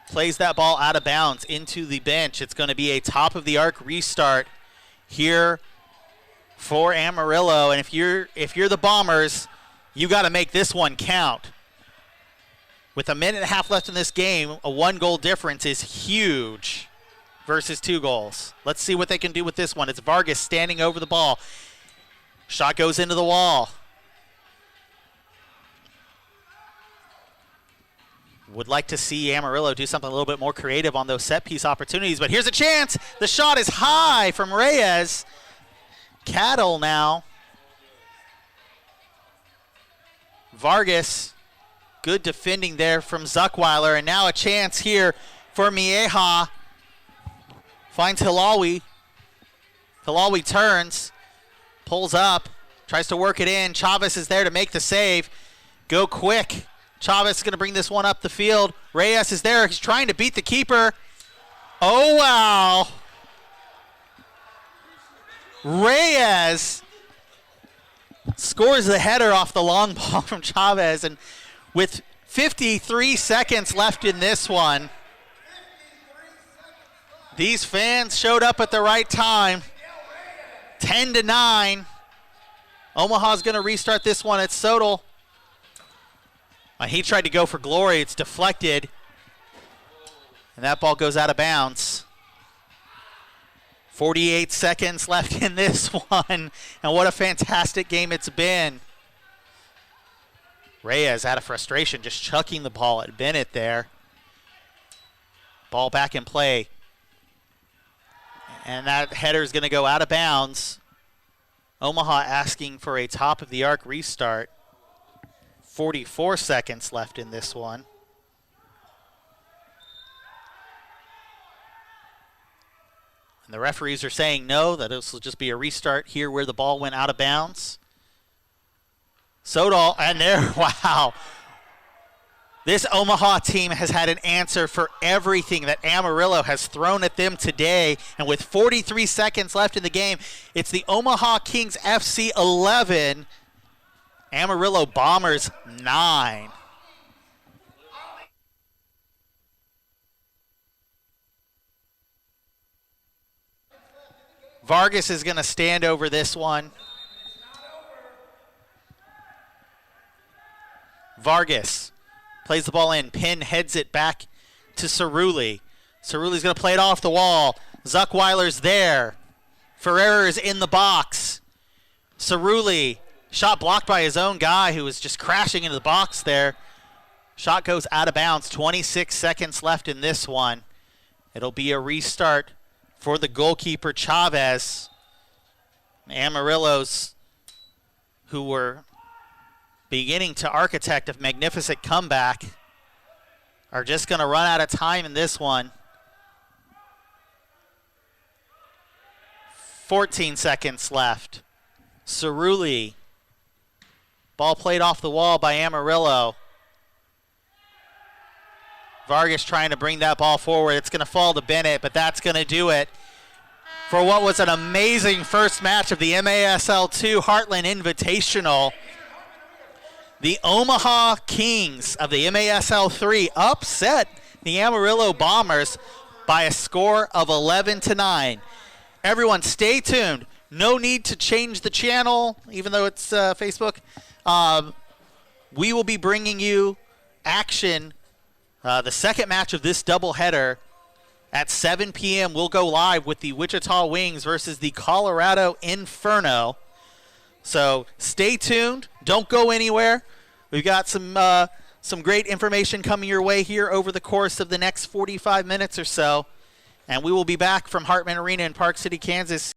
plays that ball out of bounds into the bench. It's going to be a top-of-the-arc restart here for Amarillo. And if you're the Bombers, you got to make this one count. With a minute and a half left in this game, a 1-goal difference is huge versus 2 goals. Let's see what they can do with this one. It's Vargas standing over the ball. Shot goes into the wall. Would like to see Amarillo do something a little bit more creative on those set-piece opportunities, but here's a chance. The shot is high from Reyes. Cattle now. Vargas. Good defending there from Zuckweiler, and now a chance here for Mieja. Finds Hilawi. Hilawi turns, pulls up, tries to work it in. Chavez is there to make the save. Go quick. Chavez is going to bring this one up the field. Reyes is there. He's trying to beat the keeper. Oh, wow. Reyes scores the header off the long ball from Chavez, and with 53 seconds left in this one, these fans showed up at the right time. 10-9. Omaha's going to restart this one at Sodal. He tried to go for glory. It's deflected. And that ball goes out of bounds. 48 seconds left in this one. And what a fantastic game it's been. Reyes out of frustration, just chucking the ball at Bennett there. Ball back in play. And that header is going to go out of bounds. Omaha asking for a top-of-the-arc restart. 44 seconds left in this one. And the referees are saying no, that this will just be a restart here where the ball went out of bounds. Sodal, and there, wow. This Omaha team has had an answer for everything that Amarillo has thrown at them today. And with 43 seconds left in the game, it's the Omaha Kings FC 11, Amarillo Bombers 9. Vargas is going to stand over this one. Vargas plays the ball in. Penn heads it back to Cerulli. Cerulli's going to play it off the wall. Zuckweiler's there. Ferrer is in the box. Cerulli, shot blocked by his own guy who was just crashing into the box there. Shot goes out of bounds. 26 seconds left in this one. It'll be a restart for the goalkeeper, Chavez. Amarillo's, who were beginning to architect a magnificent comeback, are just going to run out of time in this one. 14 seconds left. Cerulli. Ball played off the wall by Amarillo. Vargas trying to bring that ball forward. It's going to fall to Bennett, but that's going to do it for what was an amazing first match of the MASL 2 Heartland Invitational. The Omaha Kings of the MASL 3 upset the Amarillo Bombers by a score of 11-9. Everyone stay tuned. No need to change the channel, even though it's Facebook. We will be bringing you action. The second match of this doubleheader at 7 p.m. We'll go live with the Wichita Wings versus the Colorado Inferno. So stay tuned. Don't go anywhere. We've got some Some great information coming your way here over the course of the next 45 minutes or so. And we will be back from Hartman Arena in Park City, Kansas.